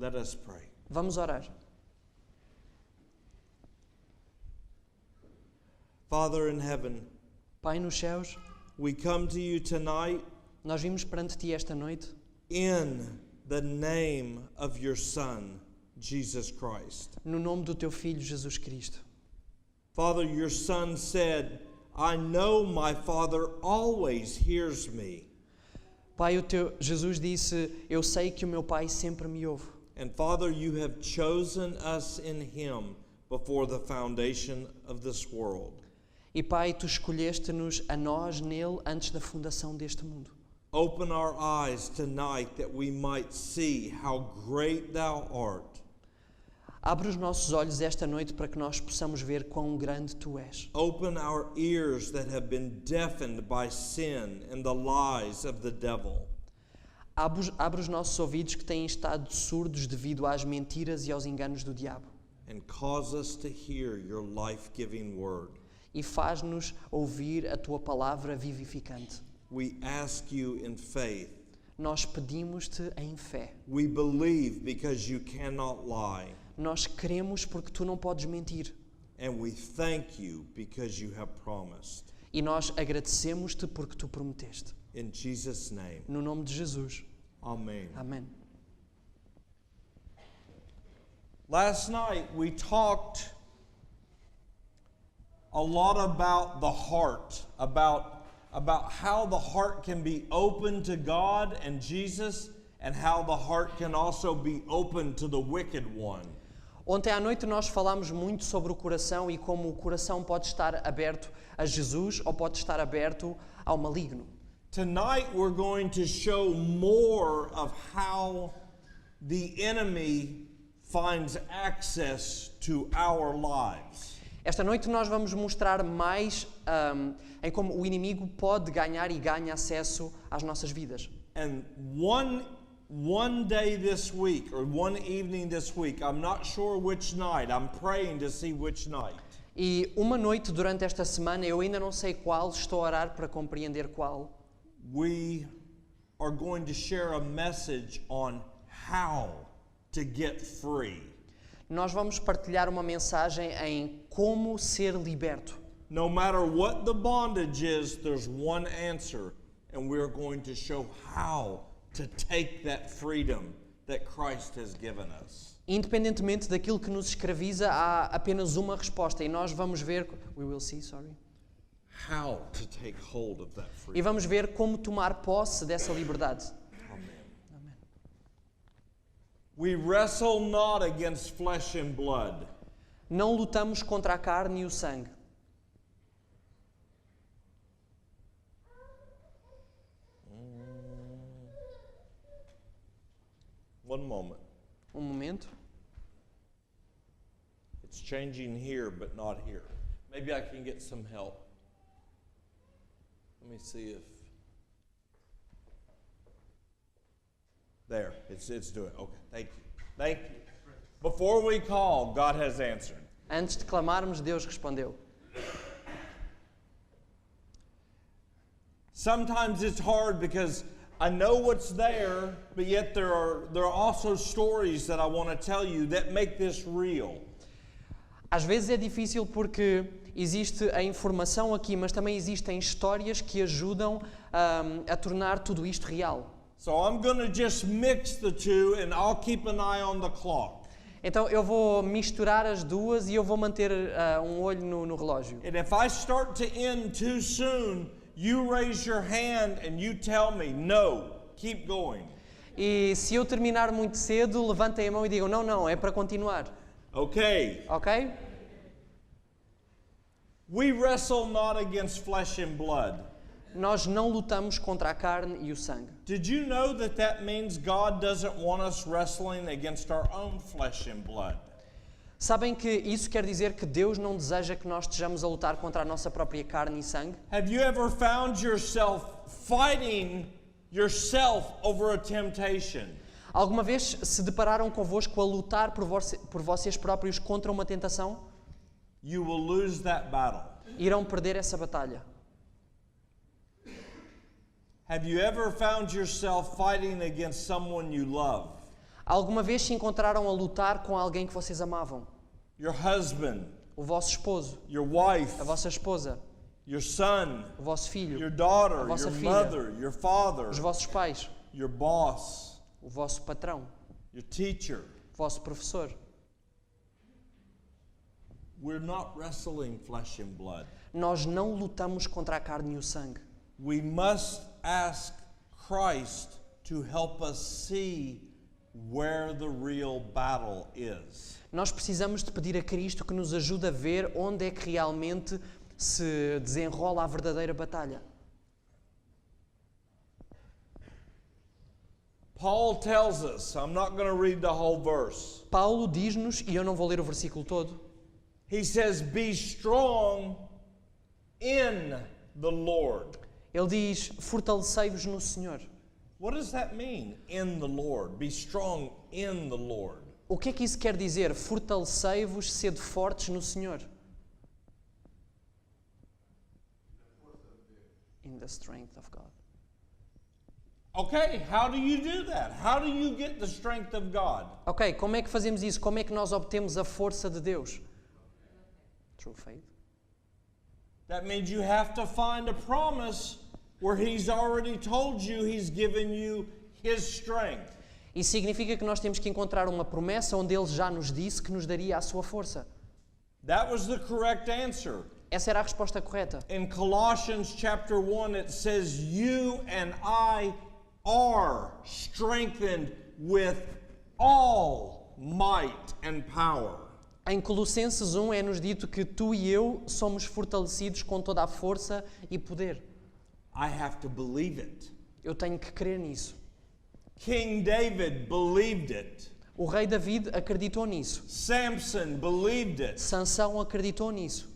Let us pray. Vamos orar. Father in heaven, Pai nos céus, we come to you tonight nós vimos perante Ti esta noite in the name of your Son, Jesus Christ. no nome do Teu Filho Jesus Cristo. Father, your Son said, I know my Father always hears me. Pai, Jesus disse, eu sei que o meu Pai sempre me ouve. And Father, you have chosen us in Him before the foundation of this world. E Pai, Tu escolheste-nos a nós nele antes da fundação deste mundo. Open our eyes tonight that we might see how great Thou art. Abre os nossos olhos esta noite para que nós possamos ver quão grande Tu és. Open our ears that have been deafened by sin and the lies of the devil. Abre os nossos ouvidos que têm estado surdos devido às mentiras e aos enganos do diabo. And cause us to hear your life-giving word. E faz-nos ouvir a Tua palavra vivificante. We ask you in faith. Nós pedimos-te em fé. We believe because you cannot lie. Nós cremos porque Tu não podes mentir. And we thank you because you have promised. E nós agradecemos-te porque Tu prometeste. In Jesus' name, No nome de Jesus. amen. Amém. Last night we talked a lot about the heart, about how the heart can be open to God and Jesus, and how the heart can also be open to the wicked one. Ontem à noite nós falámos muito sobre o coração e como o coração pode estar aberto a Jesus ou pode estar aberto ao maligno. Tonight we're going to show more of how the enemy finds access to our lives. Esta noite nós vamos mostrar mais em como o inimigo pode ganhar e ganha acesso às nossas vidas. And one day this week, or one evening this week, I'm not sure which night, I'm praying to see which night. E uma noite durante esta semana, eu ainda não sei qual, estou a orar para compreender qual. We are going to share a message on how to get free. Nós vamos partilhar uma mensagem em como ser liberto. No matter what the bondage is, there's one answer, and we're going to show how to take that freedom that Christ has given us. Independentemente daquilo que nos escraviza, há apenas uma resposta e nós vamos ver, How to take hold of that e freedom. vamos ver como tomar posse dessa liberdade. Amen. Amém. We wrestle not against flesh and blood. Não lutamos contra a carne e o sangue. One moment. Momento. It's changing here, but not here. Maybe I can get some help. Let me see if... There, it's doing it. Okay, thank you. Thank you. Before we call, God has answered. Antes de clamarmos, Deus respondeu. Sometimes it's hard because I know what's there, but yet there are also stories that I want to tell you that make this real. Às vezes é difícil porque existe a informação aqui, mas também existem histórias que ajudam a tornar tudo isto real. So I'm going to just mix the two and I'll keep an eye on the clock. Então eu vou misturar as duas e eu vou manter um olho no relógio. And if I start to end too soon, you raise your hand and you tell me, no, keep going. E se eu terminar muito cedo, levantem a mão e digam, não, é para continuar. Okay. Ok? We wrestle not against flesh and blood. Nós não lutamos contra a carne e o sangue. Did you know that means God doesn't want us wrestling against our own flesh and blood? Sabem que isso quer dizer que Deus não deseja que nós estejamos a lutar contra a nossa própria carne e sangue? Have you ever found yourself fighting yourself over a temptation? Alguma vez se depararam convosco a lutar por vocês próprios contra uma tentação? You will lose that battle. Irão perder essa batalha. Have you ever found yourself fighting against someone you love? Alguma vez se encontraram a lutar com alguém que vocês amavam? Your husband, O vosso esposo, your wife, a vossa esposa, your son, o vosso filho, your daughter, a vossa your filha, mother, your father, os vossos pais, your boss, o vosso patrão, your teacher. o vosso professor. We're not wrestling flesh and blood. Nós não lutamos contra a carne e o sangue. We must ask Christ to help us see where the real battle is. Nós precisamos de pedir a Cristo que nos ajude a ver onde é que realmente se desenrola a verdadeira batalha. Paul tells us, I'm not going to read the whole verse. Paulo diz-nos, e eu não vou ler o versículo todo, He says, be strong in the Lord. ele diz, fortalecei-vos no Senhor. What does that mean, in the Lord? Be strong in the Lord. O que é que isso quer dizer? Fortalecei-vos, sede fortes no Senhor. In the strength of God. Okay, how do you do that? How do you get the strength of God? Ok, como é que fazemos isso? Como é que nós obtemos a força de Deus? True faith. That means you have to find a promise where He's already told you He's given you His strength. Isso significa que nós temos que encontrar uma promessa onde Ele já nos disse que nos daria a sua força. That was the correct answer. Essa era a resposta correta. In Colossians chapter 1, it says, you and I are strengthened with all might and power. Em Colossenses 1 é-nos dito que tu e eu somos fortalecidos com toda a força e poder. I have to believe it. Eu tenho que crer nisso. King David believed it. O rei David acreditou nisso. Samson believed it. Sansão acreditou nisso.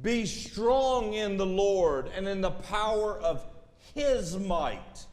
Be strong in the Lord and in the power of His might.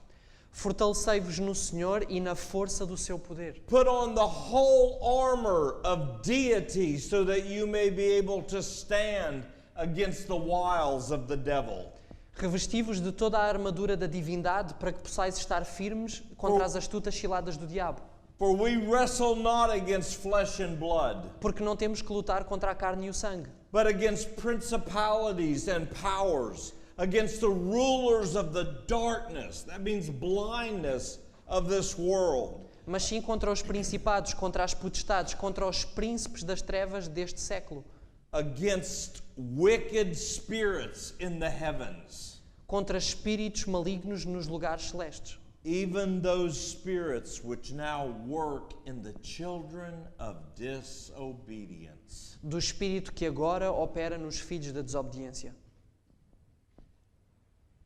Fortalecei-vos no Senhor e na força do seu poder. Put on the whole armor of deity so that you may be able to stand against the wiles of the devil. Revesti-vos de toda a armadura da divindade para que possais estar firmes contra as astutas ciladas do diabo. For we wrestle not against flesh and blood, Porque não temos que lutar contra a carne e o sangue, but against principalities and powers, against the rulers of the darkness, that means blindness of this world, mas sim contra os principados, contra as potestades, contra os príncipes das trevas deste século, against wicked spirits in the heavens, contra espíritos malignos nos lugares celestes, even those spirits which now work in the children of disobedience. do espírito que agora opera nos filhos da desobediência.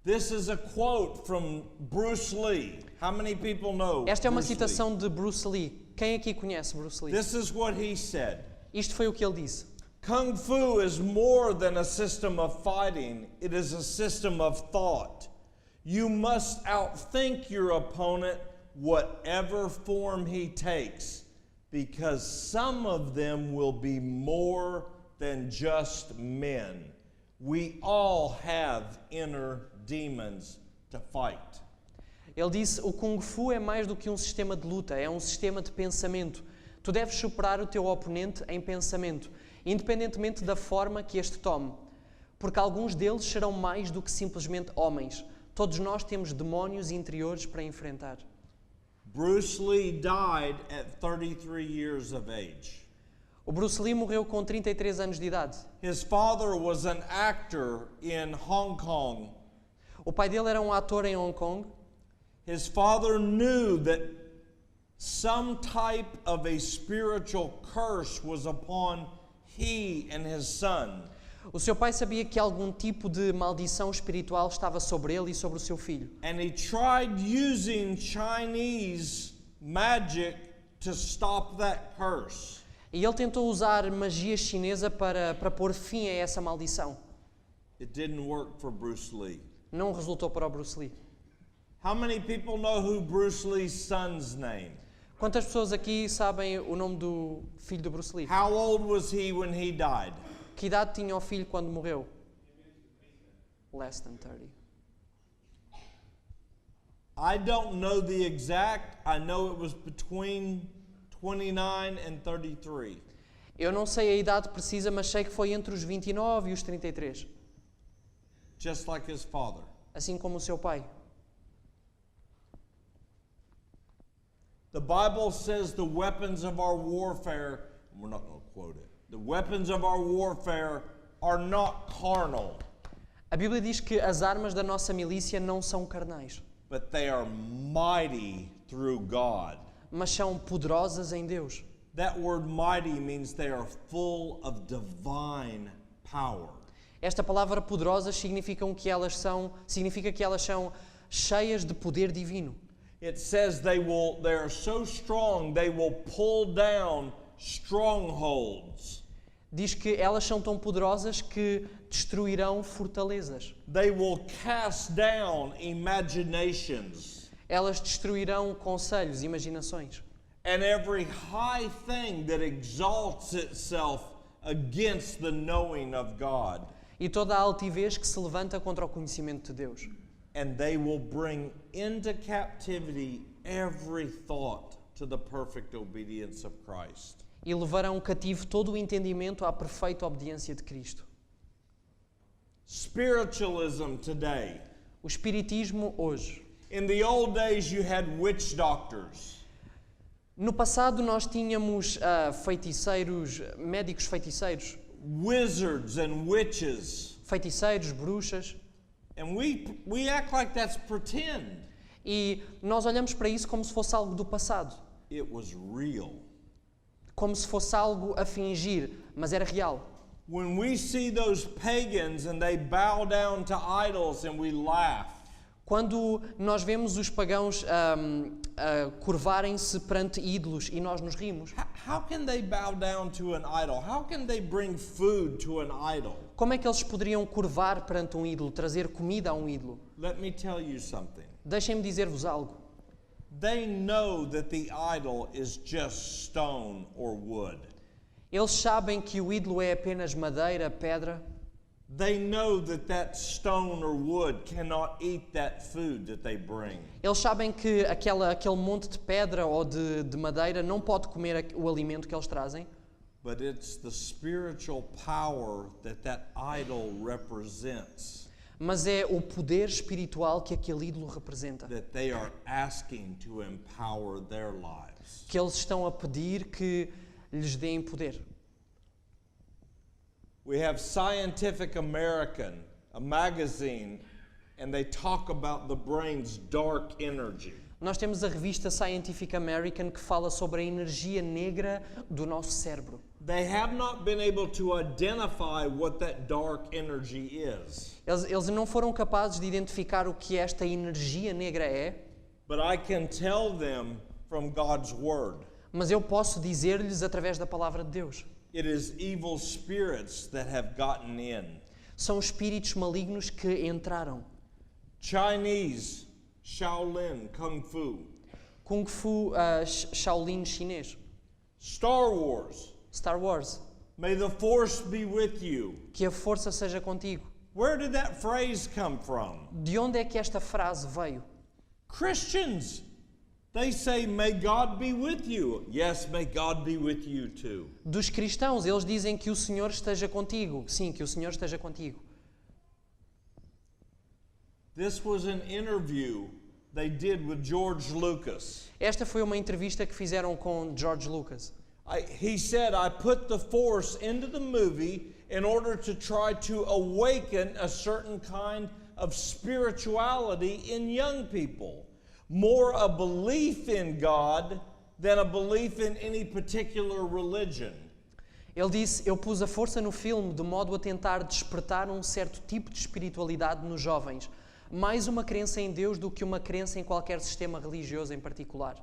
This is a quote from Bruce Lee. How many people know Esta é uma Bruce Lee? citação de Bruce Lee. Quem aqui conhece Bruce Lee? This is what he said. Isto foi o que ele disse. Kung Fu is more than a system of fighting, it is a system of thought. You must outthink your opponent, whatever form he takes, because some of them will be more than just men. We all have inner demons to fight. Ele disse, o Kung Fu é mais do que um sistema de luta, é um sistema de pensamento. Tu deves superar o teu oponente em pensamento, independentemente da forma que este tome. Porque alguns deles serão mais do que simplesmente homens. Todos nós temos demónios interiores para enfrentar. Bruce Lee died at 33 years of age. O Bruce Lee morreu com 33 anos de idade. His father was an actor in Hong Kong. O pai dele era um ator em Hong Kong. His father knew that some type of a spiritual curse was upon he and his son. O seu pai sabia que algum tipo de maldição espiritual estava sobre ele e sobre o seu filho. And he tried using Chinese magic to stop that curse. E ele tentou usar magia chinesa para pôr fim a essa maldição. It didn't work for Bruce Lee. Não resultou para o Bruce Lee. How many people know who Bruce Lee's son's name? Quantas pessoas aqui sabem o nome do filho do Bruce Lee? How old was he when he died? Que idade tinha o filho quando morreu? Less than 30. I don't know the exact. I know it was between 29 and 33. Eu não sei a idade precisa, mas sei que foi entre os 29 e os 33. Just like his father. Assim como o seu pai. The Bible says the weapons of our warfare, we're not going to quote it. The weapons of our warfare are not carnal, A Bíblia diz que as armas da nossa milícia não são carnais, but they are mighty through God. mas são poderosas em Deus. That word mighty means they are full of divine power. Esta palavra poderosas significa que elas são cheias de poder divino. It says they are so strong they will pull down strongholds. Diz que elas são tão poderosas que destruirão fortalezas. They will cast down imaginations. Elas destruirão conselhos, imaginações. And every high thing that exalts itself against the knowing of God. E toda a altivez que se levanta contra o conhecimento de Deus. And they will bring into captivity every thought to the perfect obedience of Christ. E levarão cativo todo o entendimento à perfeita obediência de Cristo. Spiritualism today. O espiritismo hoje. In the old days you had witch doctors. No passado nós tínhamos feiticeiros, médicos feiticeiros, Wizards and witches. feiticeiros, bruxas, And we act like that's pretend. e nós olhamos para isso como se fosse algo do passado, It was real. como se fosse algo a fingir, mas era real. When we see those pagans and they bow down to idols and we laugh, Quando nós vemos os pagãos curvarem-se perante ídolos e nós nos rimos, how can they bow down to an idol? How can they bring food to an idol? como é que eles poderiam curvar perante um ídolo, trazer comida a um ídolo? Let me tell you something. Deixem-me dizer-vos algo. They know that the idol is just stone or wood. Eles sabem que o ídolo é apenas madeira, pedra. They know that stone or wood cannot eat that food that they bring. Eles sabem que aquele monte de pedra ou de madeira não pode comer o alimento que eles trazem. But it's the spiritual power that idol represents Mas é o poder espiritual que aquele ídolo representa, that they are asking to empower their lives. que eles estão a pedir que lhes deem poder. We have Scientific American, a magazine, and they talk about the brain's dark energy. Nós temos a revista Scientific American que fala sobre a energia negra do nosso cérebro. They have not been able to identify what that dark energy is. Eles não foram capazes de identificar o que esta energia negra é, But I can tell them from God's Word. mas eu posso dizer-lhes através da palavra de Deus. It is evil spirits that have gotten in. São espíritos malignos que entraram. Chinese, Shaolin, Kung Fu. Kung Fu Shaolin chinês. Star Wars, Star Wars. may the Force be with you. Que a força seja contigo. Where did that phrase come from? De onde é que esta frase veio? Christians, they say, may God be with you. Yes, may God be with you too. Dos cristãos, eles dizem que o Senhor esteja contigo. Sim, que o Senhor esteja contigo. This was an interview they did with George Lucas. Esta foi uma entrevista que fizeram com George Lucas. He said, I put the Force into the movie in order to try to awaken a certain kind of spirituality in young people. More a belief in God than a belief in any particular religion. Ele disse, eu pus a força no filme de modo a tentar despertar um certo tipo de espiritualidade nos jovens. Mais uma crença em Deus do que uma crença em qualquer sistema religioso em particular.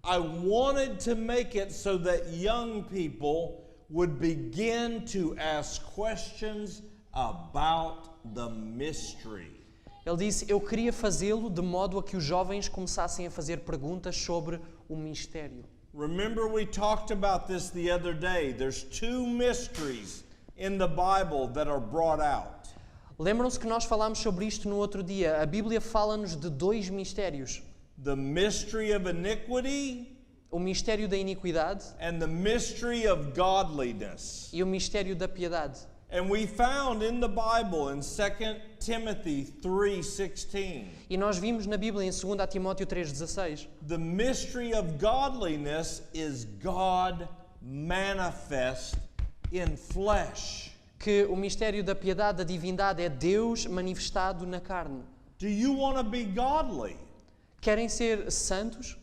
I wanted to make it so that young people would begin to ask questions about the mystery. Ele disse, eu queria fazê-lo de modo a que os jovens começassem a fazer perguntas sobre o mistério. Remember we talked about this the other day. There's two mysteries in the Bible that are brought out. Lembram-se que nós falámos sobre isto no outro dia. A Bíblia fala-nos de dois mistérios. The mystery of iniquity O mistério da iniquidade and the mystery of godliness. e o mistério da piedade. And we found in the Bible in 2 Timothy 3:16, E nós vimos na Bíblia em 2 Timóteo 3,16, the mystery of godliness is God manifest in flesh. que o mistério da piedade, da divindade, é Deus manifestado na carne. Do you want to be godly? Querem ser santos?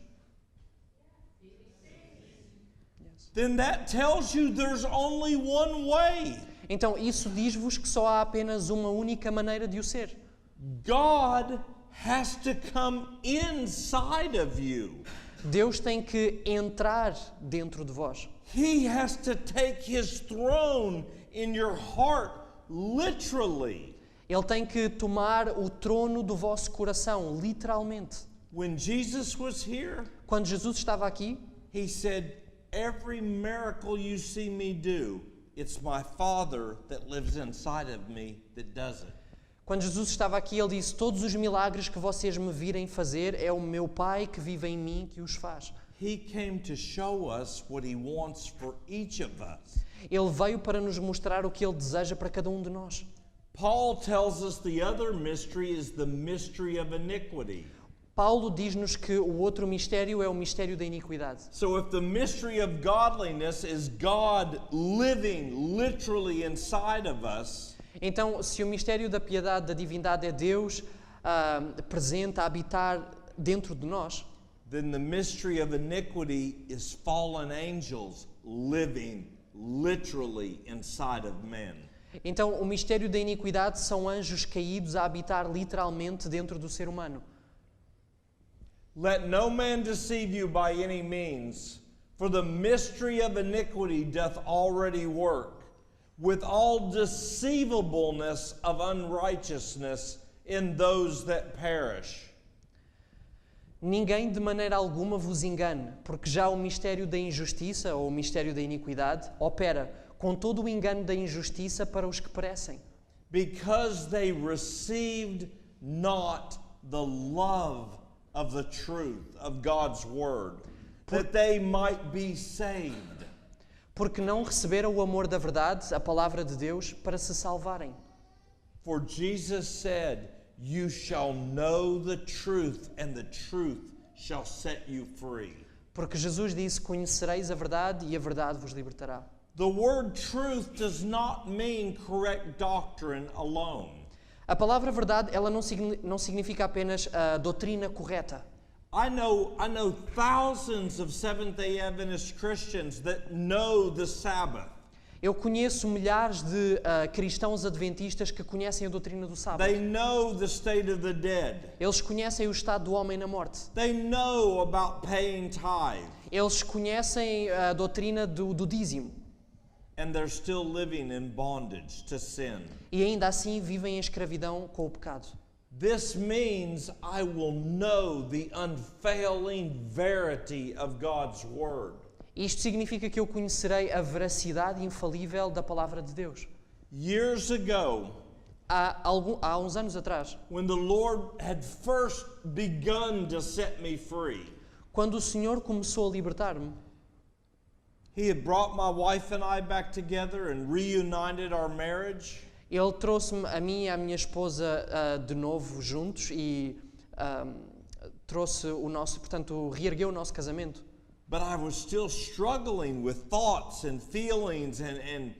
Then that tells you there's only one way. Então isso diz-vos que só há apenas uma única maneira de o ser. God has to come inside of you. Deus tem que entrar dentro de vós. He has to take his throne in your heart, literally. Ele tem que tomar o trono do vosso coração, literalmente. When Jesus was here, Quando Jesus estava aqui, he said, "Every miracle you see me do, it's my Father that lives inside of me that does it." Quando Jesus estava aqui, ele disse: todos os milagres que vocês me virem fazer é o meu Pai que vive em mim que os faz. He came to show us what he wants for each of us. Ele veio para nos mostrar o que ele deseja para cada um de nós. Paul tells us the other mystery is the mystery of iniquity. Paulo diz-nos que o outro mistério é o mistério da iniquidade. So if the mystery of godliness is God living literally inside of us, Então, se o mistério da piedade, da divindade é Deus presente a habitar dentro de nós, then the mystery of iniquity is fallen angels living literally inside of men. então o mistério da iniquidade são anjos caídos a habitar literalmente dentro do ser humano. Let no man deceive you by any means, for the mystery of iniquity doth already work, with all deceivableness of unrighteousness in those that perish. Ninguém de maneira alguma vos engane, porque já o mistério da injustiça, ou o mistério da iniquidade, opera com todo o engano da injustiça para os que perecem. Because they received not the love of the truth of God's word, that they might be saved. Porque não receberam o amor da verdade, a palavra de Deus, para se salvarem. For Jesus said, "You shall know the truth, and the truth shall set you free." Porque Jesus disse: conhecereis a verdade e a verdade vos libertará. The word truth does not mean correct doctrine alone. A palavra verdade, ela não significa apenas a doutrina correta. I know thousands of Seventh-day Adventist Christians that know the Sabbath. Eu conheço milhares de cristãos adventistas que conhecem a doutrina do sábado. They know the state of the dead. Eles conhecem o estado do homem na morte. They know about paying tithe. Eles conhecem a doutrina do dízimo. And they're still living in bondage to sin. E ainda assim vivem em escravidão com o pecado. This means I will know the unfailing verity of God's word. Isto significa que eu conhecerei a veracidade infalível da palavra de Deus. Years ago, Há uns anos atrás, when the Lord had first begun to set me free, quando o Senhor começou a libertar-me, He had brought my wife and I back together and reunited our marriage. Ele trouxe-me a mim e a minha esposa de novo juntos e trouxe reergueu o nosso casamento. But I was still struggling with thoughts and feelings and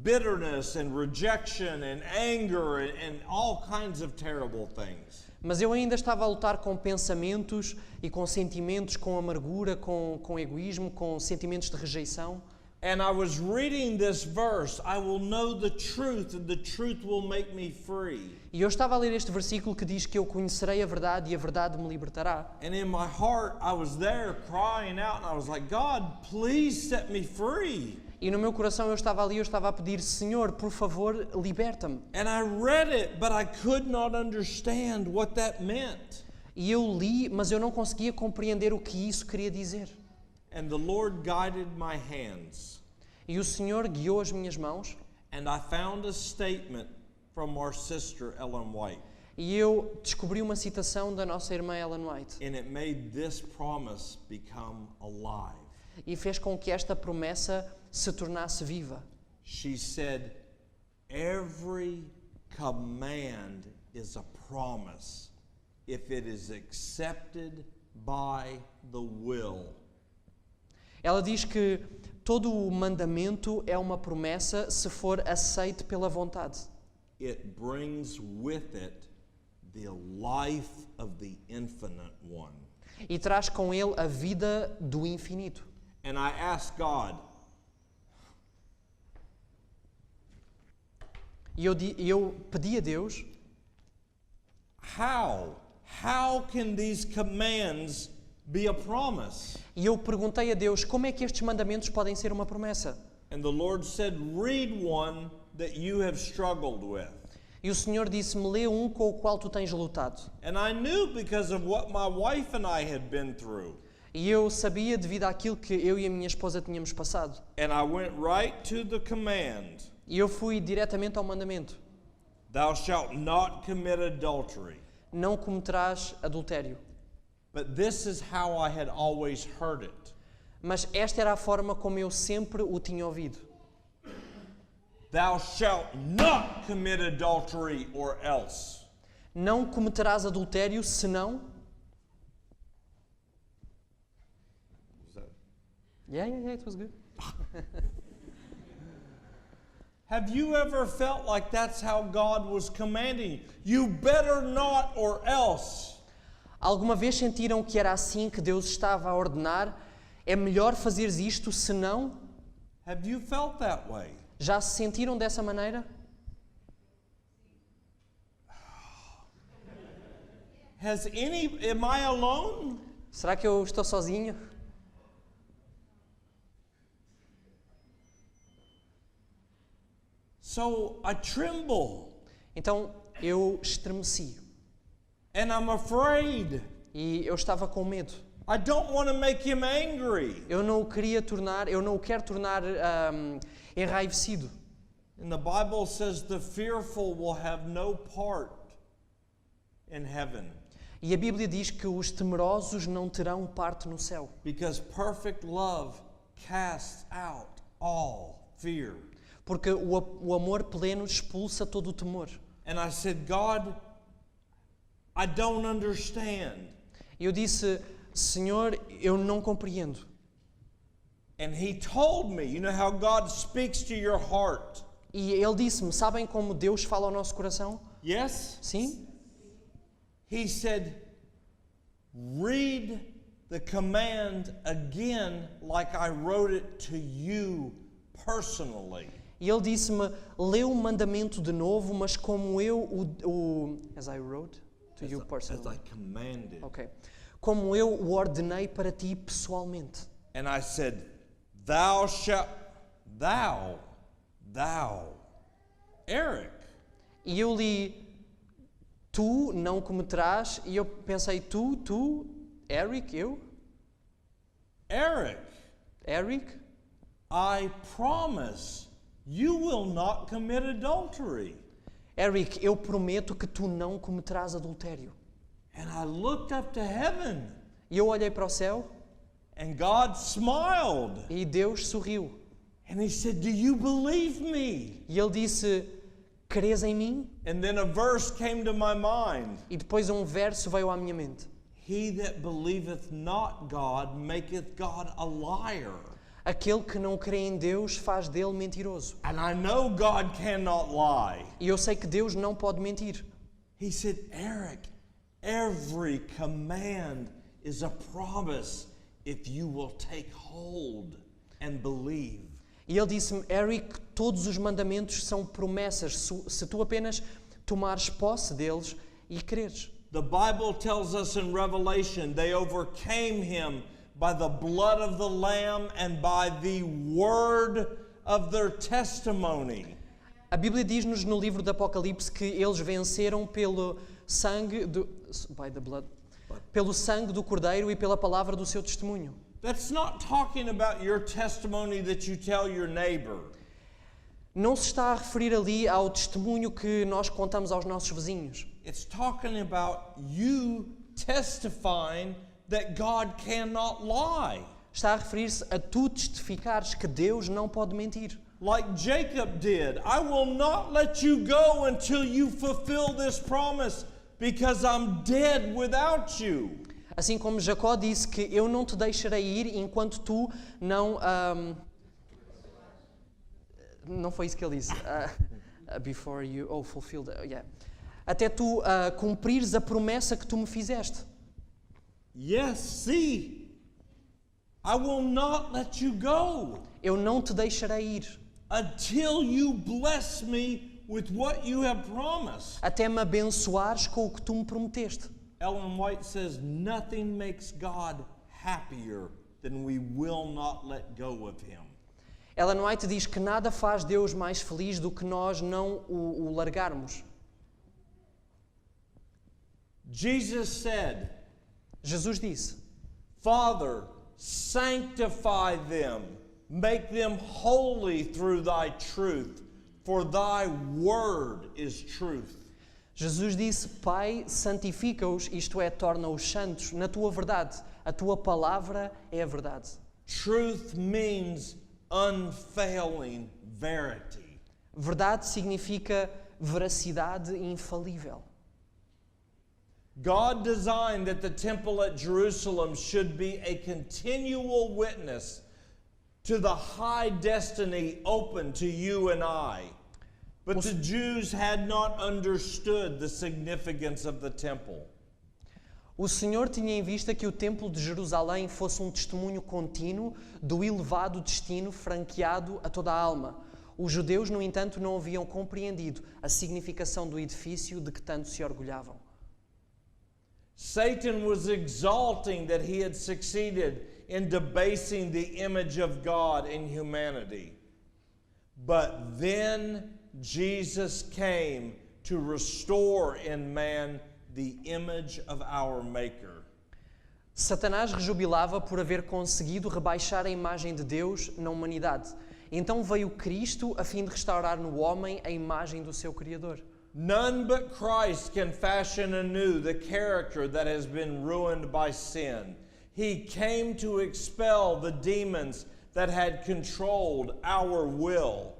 bitterness and rejection and anger and all kinds of terrible things. Mas eu ainda estava a lutar com pensamentos e com sentimentos, com amargura, com egoísmo, com sentimentos de rejeição. And I was reading this verse, I will know the truth and the truth will make me free. E eu estava a ler este versículo que diz que eu conhecerei a verdade e a verdade me libertará. And in my heart, I was there crying out and I was like, God, please set me free. E no meu coração eu estava ali, eu estava a pedir, Senhor, por favor, liberta-me. And I read it, but I could not understand what that meant. E eu li, mas eu não conseguia compreender o que isso queria dizer. And the Lord guided my hands. E o Senhor guiou as minhas mãos And I found a statement from our sister Ellen White. E eu descobri uma citação da nossa irmã Ellen White. And it made this promise become alive. E fez com que esta promessa se tornasse viva. She said, every command is a promise if it is accepted by the will. Ela diz que todo o mandamento é uma promessa se for aceite pela vontade. It brings with it the life of the infinite one. E traz com ele a vida do infinito. And I asked God, E eu pedi a Deus, how can these commands be a promise? e eu perguntei a Deus, como é que estes mandamentos podem ser uma promessa? And the Lord said, read one that you have struggled with. E o Senhor disse-me, lê um com o qual tu tens lutado. And I knew because of what my wife and I had been through. E eu sabia devido àquilo que eu e a minha esposa tínhamos passado. And I went right to the command. E eu fui diretamente ao mandamento. Thou shalt not commit adultery. Não cometerás adultério. But this is how I had always heard it. Mas esta era a forma como eu sempre o tinha ouvido. Thou shalt not commit adultery or else. Não cometerás adultério, senão... Yeah, it was good. Have you ever felt like that's how God was commanding? You better not or else. Alguma vez sentiram que era assim que Deus estava a ordenar? É melhor fazeres isto, senão... Have you felt that way? Já se sentiram dessa maneira? Am I alone? Será que eu estou sozinho? So I tremble Então eu estremeci and I'm afraid. e eu estava com medo. I don't want to make him angry. Eu não o quero tornar enraivecido. And the Bible says the fearful will have no part in heaven. E a Bíblia diz que os temerosos não terão parte no céu. Because perfect love casts out all fear. Porque o amor pleno expulsa todo o temor. And I said, God, I don't understand. Eu disse, Senhor, eu não compreendo. And he told me, you know how God speaks to your heart? E ele disse-me, sabem como Deus fala ao nosso coração? Yes? Sim? He said, read the command again like I wrote it to you personally. E ele disse-me, lê o mandamento de novo, mas como eu as I wrote to you As personally. I commanded. Ok. Como eu o ordenei para ti pessoalmente. And I said, thou, Eric. E eu li, tu não cometerás, e eu pensei, tu, Eric, eu? Eric, I promise you will not commit adultery. Eric, eu prometo que tu não cometerás adultério. And I looked up to heaven, E eu olhei para o céu, and God smiled. e Deus sorriu. And he said, do you believe me? E ele disse, crês em mim? And then a verse came to my mind. E depois um verso veio à minha mente. He that believeth not God maketh God a liar. Aquele que não crê em Deus faz dele mentiroso. And I know God cannot lie. E eu sei que Deus não pode mentir. He said, Eric, every command is a promise if you will take hold and believe. E ele disse-me, Eric, todos os mandamentos são promessas, se tu apenas tomares posse deles e creres. The Bible tells us in Revelation they overcame him by the blood of the Lamb and by the word of their testimony. A Bíblia diz-nos no livro do Apocalipse que eles venceram pelo sangue pelo sangue do Cordeiro e pela palavra do seu testemunho. That's not talking about your testimony that you tell your neighbor. não se está a referir ali ao testemunho que nós contamos aos nossos vizinhos. It's talking about you testifying that God cannot lie. Está a referir-se a tu testificares que Deus não pode mentir. Like Jacob did, I will not let you go until you fulfill this promise, because I'm dead without you. Assim como Jacó disse que eu não te deixarei ir enquanto tu não... não foi isso que ele disse. Before you fulfill yeah. Até tu cumprires a promessa que tu me fizeste. Yes, see, I will not let you go Eu não te deixarei ir until you bless me with what you have promised. até me abençoares com o que tu me prometeste. Ellen White says, nothing makes God happier than we will not let go of him. Ellen White diz que nada faz Deus mais feliz do que nós não o largarmos. Jesus said, Jesus disse: Father, sanctify them, make them holy through thy truth, for thy word is truth. Jesus disse: Pai, santifica-os, isto é, torna-os santos, na tua verdade. A tua palavra é a verdade. Truth means unfailing verity. Verdade significa veracidade infalível. God designed that the temple at Jerusalem should be a continual witness to the high destiny open to you and I. But the Jews had not understood the significance of the temple. O Senhor tinha em vista que o Templo de Jerusalém fosse um testemunho contínuo do elevado destino franqueado a toda a alma. Os judeus, no entanto, não haviam compreendido a significação do edifício de que tanto se orgulhavam. Satan was exalting that he had succeeded in debasing the image of God in humanity. But then Jesus came to restore in man the image of our Maker. Satanás rejubilava por haver conseguido rebaixar a imagem de Deus na humanidade. Então veio Cristo a fim de restaurar no homem a imagem do seu Criador. None but Christ can fashion anew the character that has been ruined by sin. He came to expel the demons that had controlled our will.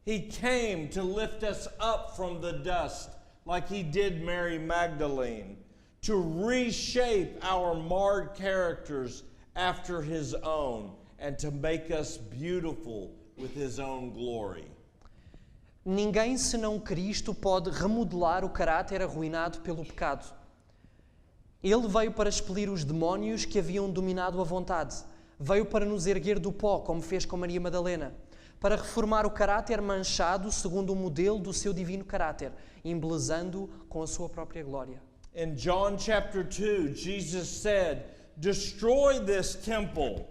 He came to lift us up from the dust like he did Mary Magdalene, to reshape our marred characters after his own, and to make us beautiful with his own glory. Ninguém senão Cristo pode remodelar o caráter arruinado pelo pecado. Ele veio para expelir os demónios que haviam dominado a vontade. Veio para nos erguer do pó, como fez com Maria Madalena. Para reformar o caráter manchado segundo o modelo do seu divino caráter, embelezando-o com a sua própria glória. In John chapter 2, Jesus said, "Destroy this temple,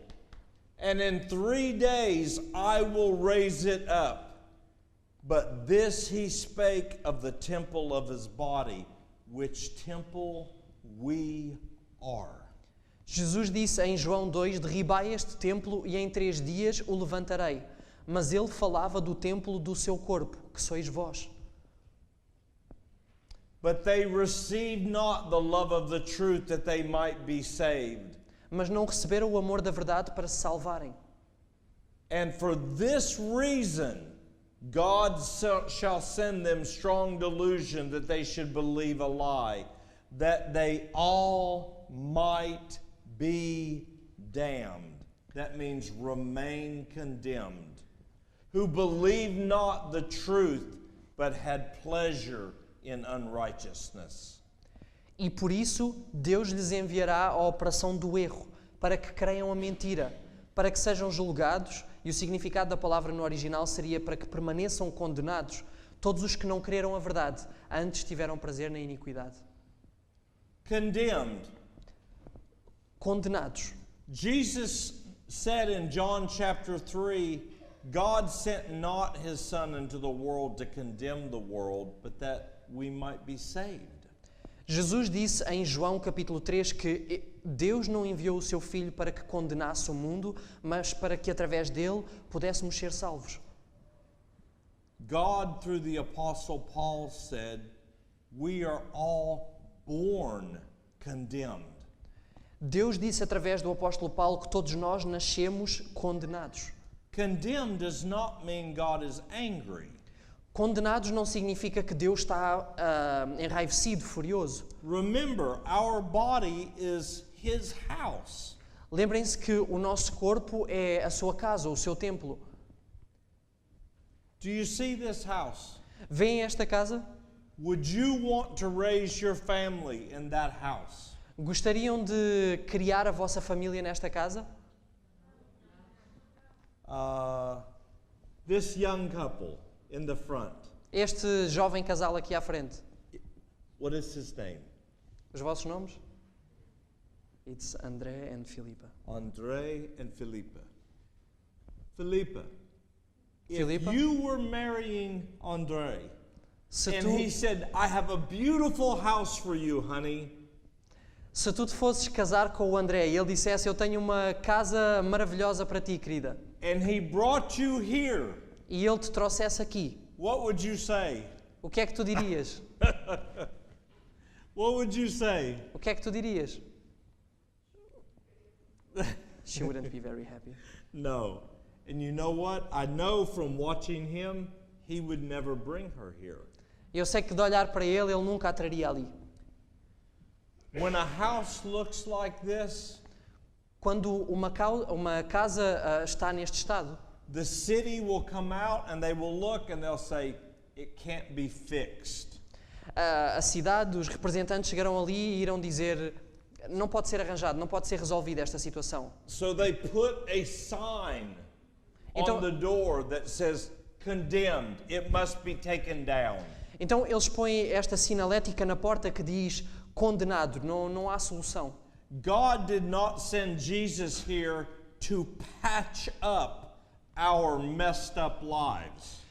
and in 3 days I will raise it up." But this he spake of the temple of his body, which temple we are. Jesus disse em João 2, derribai este templo e em 3 dias o levantarei. Mas ele falava do templo do seu corpo, que sois vós. But they received not the love of the truth that they might be saved. Mas não receberam o amor da verdade para se salvarem. And for this reason, God shall send them strong delusion that they should believe a lie, that they all might be damned. That means remain condemned. Who believed not the truth, but had pleasure in unrighteousness. E por isso Deus lhes enviará a operação do erro, para que creiam a mentira, para que sejam julgados, e o significado da palavra no original seria para que permaneçam condenados todos os que não creram a verdade, antes tiveram prazer na iniquidade. Condemned. Condenados. Jesus said in John chapter 3, God sent not his Son into the world to condemn the world, but that we might be saved. Jesus disse em João capítulo 3 que Deus não enviou o seu Filho para que condenasse o mundo, mas para que através dele pudéssemos ser salvos. God, through the Apostle Paul, said, we are all born condemned. Deus disse através do apóstolo Paulo que todos nós nascemos condenados. Condemned does not mean God is angry. Condenados não significa que Deus está enraivecido, furioso. Remember, our body is His house. Lembrem-se que o nosso corpo é a sua casa, o seu templo. Do you see this house? Veem esta casa? Would you want to raise your family in that house? Gostariam de criar a vossa família nesta casa? This young couple in the front, Este jovem casal aqui à frente. what is his name? Os vossos nomes? It's André and Filipa. Andre and Felipe. Felipe, Filipa? if you were marrying Andre, Se and tu, he said, I have a beautiful house for you, honey, se tu te fosses casar com o André e ele dissesse, eu tenho uma casa maravilhosa para ti, querida, and he brought you here, e ele te trouxesse aqui, what would you say? o que é que tu dirias? What would you say? O que é que tu dirias? She wouldn't be very happy. No. And you know what? I know from watching him, he would never bring her here. Eu sei que de olhar para ele, ele nunca a traria ali. When a house looks like this, Quando uma casa está neste estado, the city will come out and they will look and they'll say, it can't be fixed. a cidade, os representantes chegarão ali e irão dizer, não pode ser arranjado, não pode ser resolvida esta situação. So they put a sign Então- on the door that says, condemned, it must be taken down. Então eles põem esta sinalética na porta que diz, condenado, não há solução. God did not send Jesus here to patch up our messed up lives.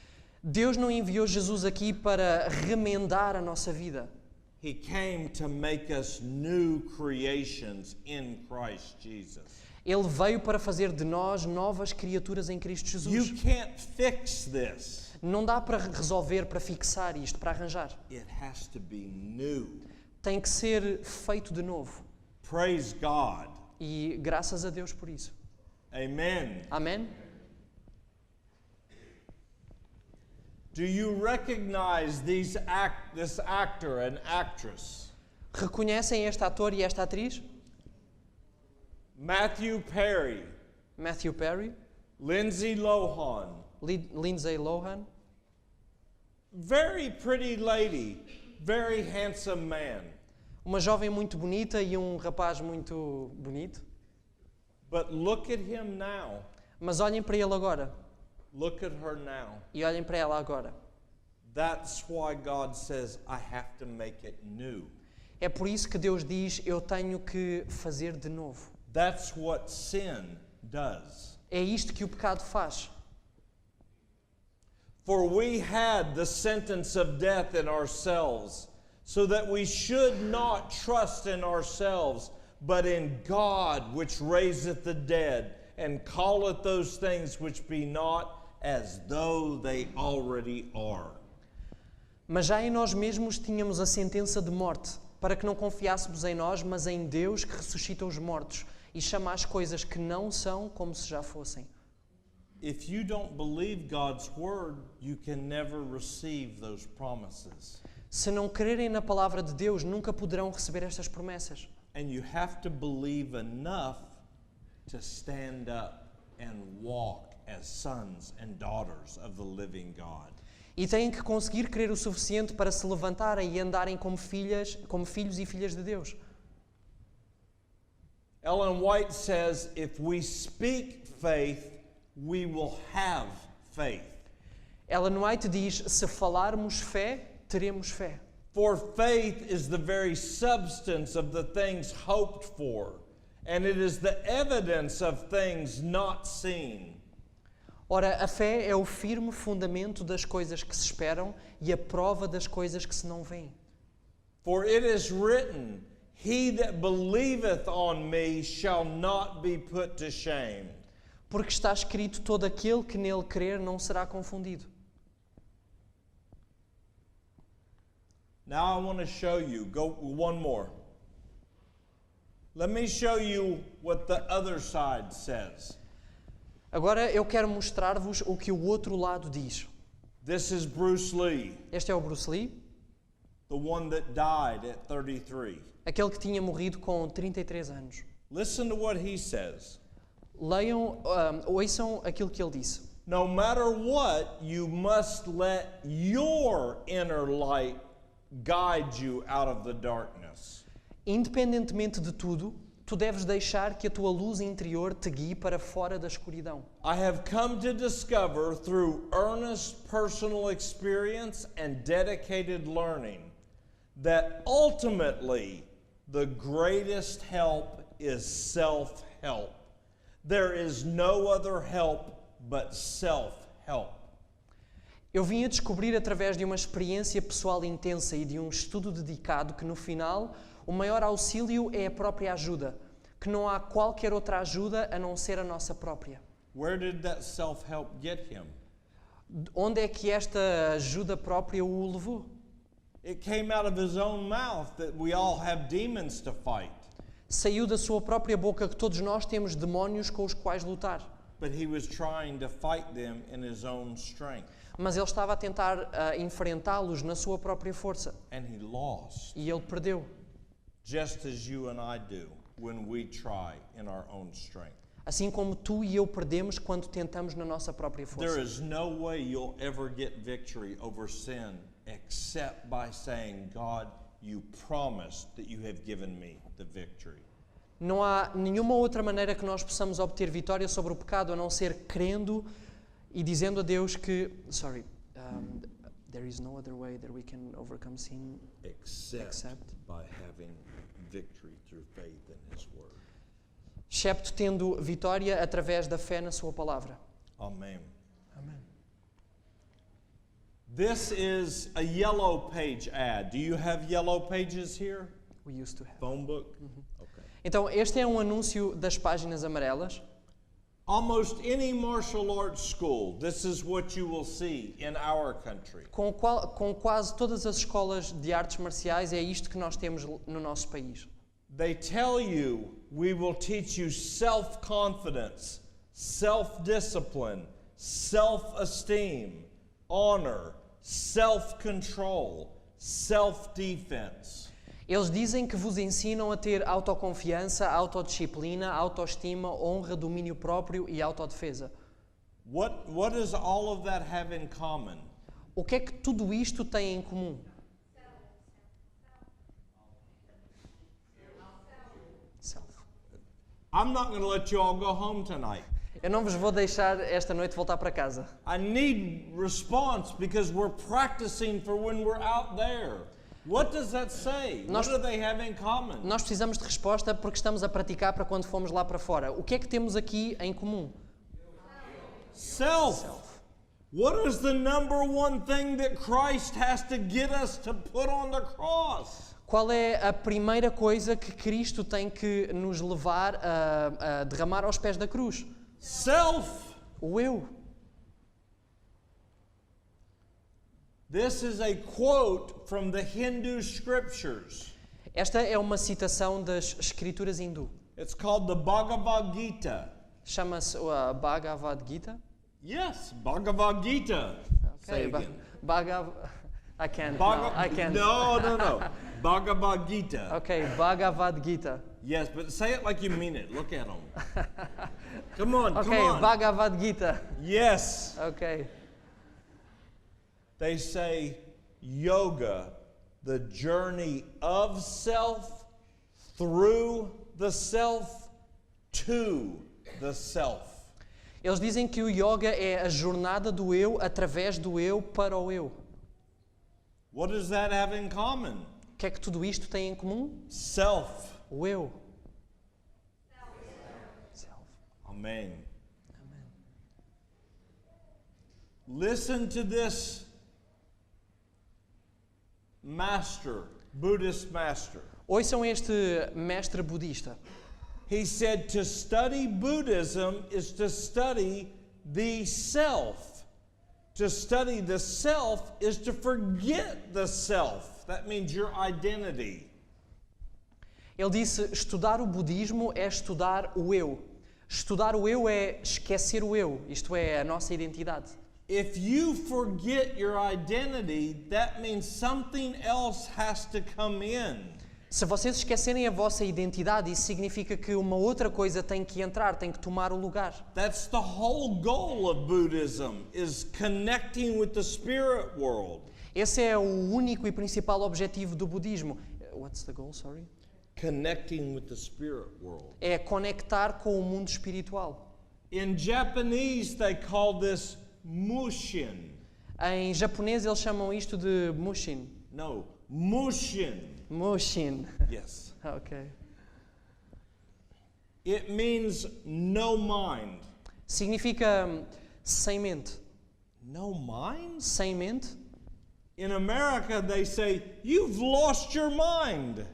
Deus não enviou Jesus aqui para remendar a nossa vida. He came to make us new creations in Christ Jesus. Ele veio para fazer de nós novas criaturas em Cristo You Jesus. can't fix this. Não dá para resolver, para fixar isto, para arranjar. It has to be new. Tem que ser feito de novo. Praise God. E graças a Deus por isso. Amen. Amém? Do you recognize this actor and actress? Reconhecem este ator e esta atriz? Matthew Perry, Matthew Perry, Lindsay Lohan. Lindsay Lohan. Very pretty lady, very handsome man. Uma jovem muito bonita e um rapaz muito bonito. But look at him now. Mas olhem para ele agora. Look at her now. E olhem para ela agora. That's why God says, I have to make it new. É por isso que Deus diz, eu tenho que fazer de novo. That's what sin does. É isto que o pecado faz. For we had the sentence of death in ourselves, so that we should not trust in ourselves, but in God which raiseth the dead, and calleth those things which be not as though they already are. Mas já em nós mesmos tínhamos a sentença de morte, para que não confiássemos em nós, mas em Deus que ressuscita os mortos e chama as coisas que não são como se já fossem. If you don't believe God's word, you can never receive those promises. Se não crerem na palavra de Deus, nunca poderão receber estas promessas. And you have to believe enough to stand up and walk as sons and daughters of the living God. E têm que conseguir crer o suficiente para se levantarem e andarem como filhos e filhas de Deus. Ellen White says, if we speak faith, we will have faith. Ellen White diz, se falarmos fé, teremos fé. For faith is the very substance of the things hoped for, and it is the evidence of things not seen. Ora, a fé é o firme fundamento das coisas que se esperam e a prova das coisas que se não veem. For it is written, he that believeth on me shall not be put to shame. Porque está escrito, todo aquele que nele crer não será confundido. Now I want to show you. Go one more. Let me show you what the other side says. Agora eu quero mostrar-vos o que o outro lado diz. This is Bruce Lee, Este é o Bruce Lee, the one that died at 33. aquele que tinha morrido com 33 anos. Listen to what he says. Ouçam aquilo que ele disse. No matter what, you must let your inner light guide you out of the darkness. Independentemente de tudo, tu deves deixar que a tua luz interior te guie para fora da escuridão. I have come to discover through earnest personal experience and dedicated learning that ultimately the greatest help is self-help. There is no other help but self-help. Eu vim a descobrir através de uma experiência pessoal intensa e de um estudo dedicado que no final o maior auxílio é a própria ajuda, que não há qualquer outra ajuda a não ser a nossa própria. Where did that self-help get him? Onde é que esta ajuda própria o levou? It came out of his own mouth that we all have demons to fight. Saiu da sua própria boca que todos nós temos demónios com os quais lutar. But he was trying to fight them in his own strength. Mas ele estava a tentar enfrentá-los na sua própria força. And he lost, E ele perdeu. just as you and I do when we try in our own strength. Assim como tu e eu perdemos quando tentamos na nossa própria There força. is no way you'll ever get victory over sin except by saying, God, you promised that you have given me the victory. Não há nenhuma outra maneira que nós possamos obter vitória sobre o pecado a não ser crendo e dizendo a Deus que, there is no other way that we can overcome sin Except by having victory through faith in his word. excepto tendo vitória através da fé na sua palavra. Amen. Amém. This is a yellow page ad. Do you have yellow pages here? We used to have. Phone book? Okay. Então, este é um anúncio das páginas amarelas. Almost any martial arts school, this is what you will see in our country. Com quase todas as escolas de artes marciais, é isto que nós temos no nosso país. They tell you we will teach you self-confidence, self-discipline, self-esteem, honor, self-control, self-defense. Eles dizem que vos ensinam a ter autoconfiança, autodisciplina, autoestima, honra, domínio próprio e autodefesa. What does all of that have in common? O que é que tudo isto tem em comum? Self. I'm not going to let you all go home tonight. Eu não vos vou deixar esta noite voltar para casa. I need response because we're practicing for when we're out there. What does that say? What do they have in common? Nós precisamos de resposta porque estamos a praticar para quando fomos lá para fora. O que é que temos aqui em comum? Self. What is the number one thing that Christ has to get us to put on the cross? Qual é a primeira coisa que Cristo tem que nos levar a derramar aos pés da cruz? Self. O eu. This is a quote from the Hindu scriptures. Esta é uma citação das escrituras hindu. It's called the Bhagavad Gita. Chama-se a Bhagavad Gita. Yes, Bhagavad Gita. Say Okay, again. I can't. Bhagavad- I can't. No. Bhagavad Gita. Ok, Bhagavad Gita. Yes, but say it like you mean it. Look at them. Come on, Ok, come on. Bhagavad Gita. Yes. Ok. They say yoga, the journey of self, through the self, to the self. Eles dizem que o yoga é a jornada do eu através do eu para o eu. What does that have in common? O que é que tudo isto tem em comum? Self. O eu. Self. Amen. Listen to this master, Buddhist master. Ouçam este mestre budista. He said to study Buddhism is to study the self. To study the self is to forget the self. self. That means your identity. Ele disse, estudar o budismo é estudar o eu. Estudar o eu é esquecer o eu, isto é, a nossa identidade. If you forget your identity, that means something else has to come in. Se vocês esquecerem a vossa identidade, isso significa que uma outra coisa tem que entrar, tem que tomar o lugar. That's the whole goal of Buddhism, is connecting with the spirit world. Esse é o único e principal objetivo do budismo. What's the goal, sorry? Connecting with the spirit world. É conectar com o mundo espiritual. In Japanese, they call this mushin. Em japonês eles chamam isto de mushin. No, mushin. Mushin. Yes. Ok. It means no mind. Significa sem mente. No mind? Sem mente? In America, they say, you've lost your mind.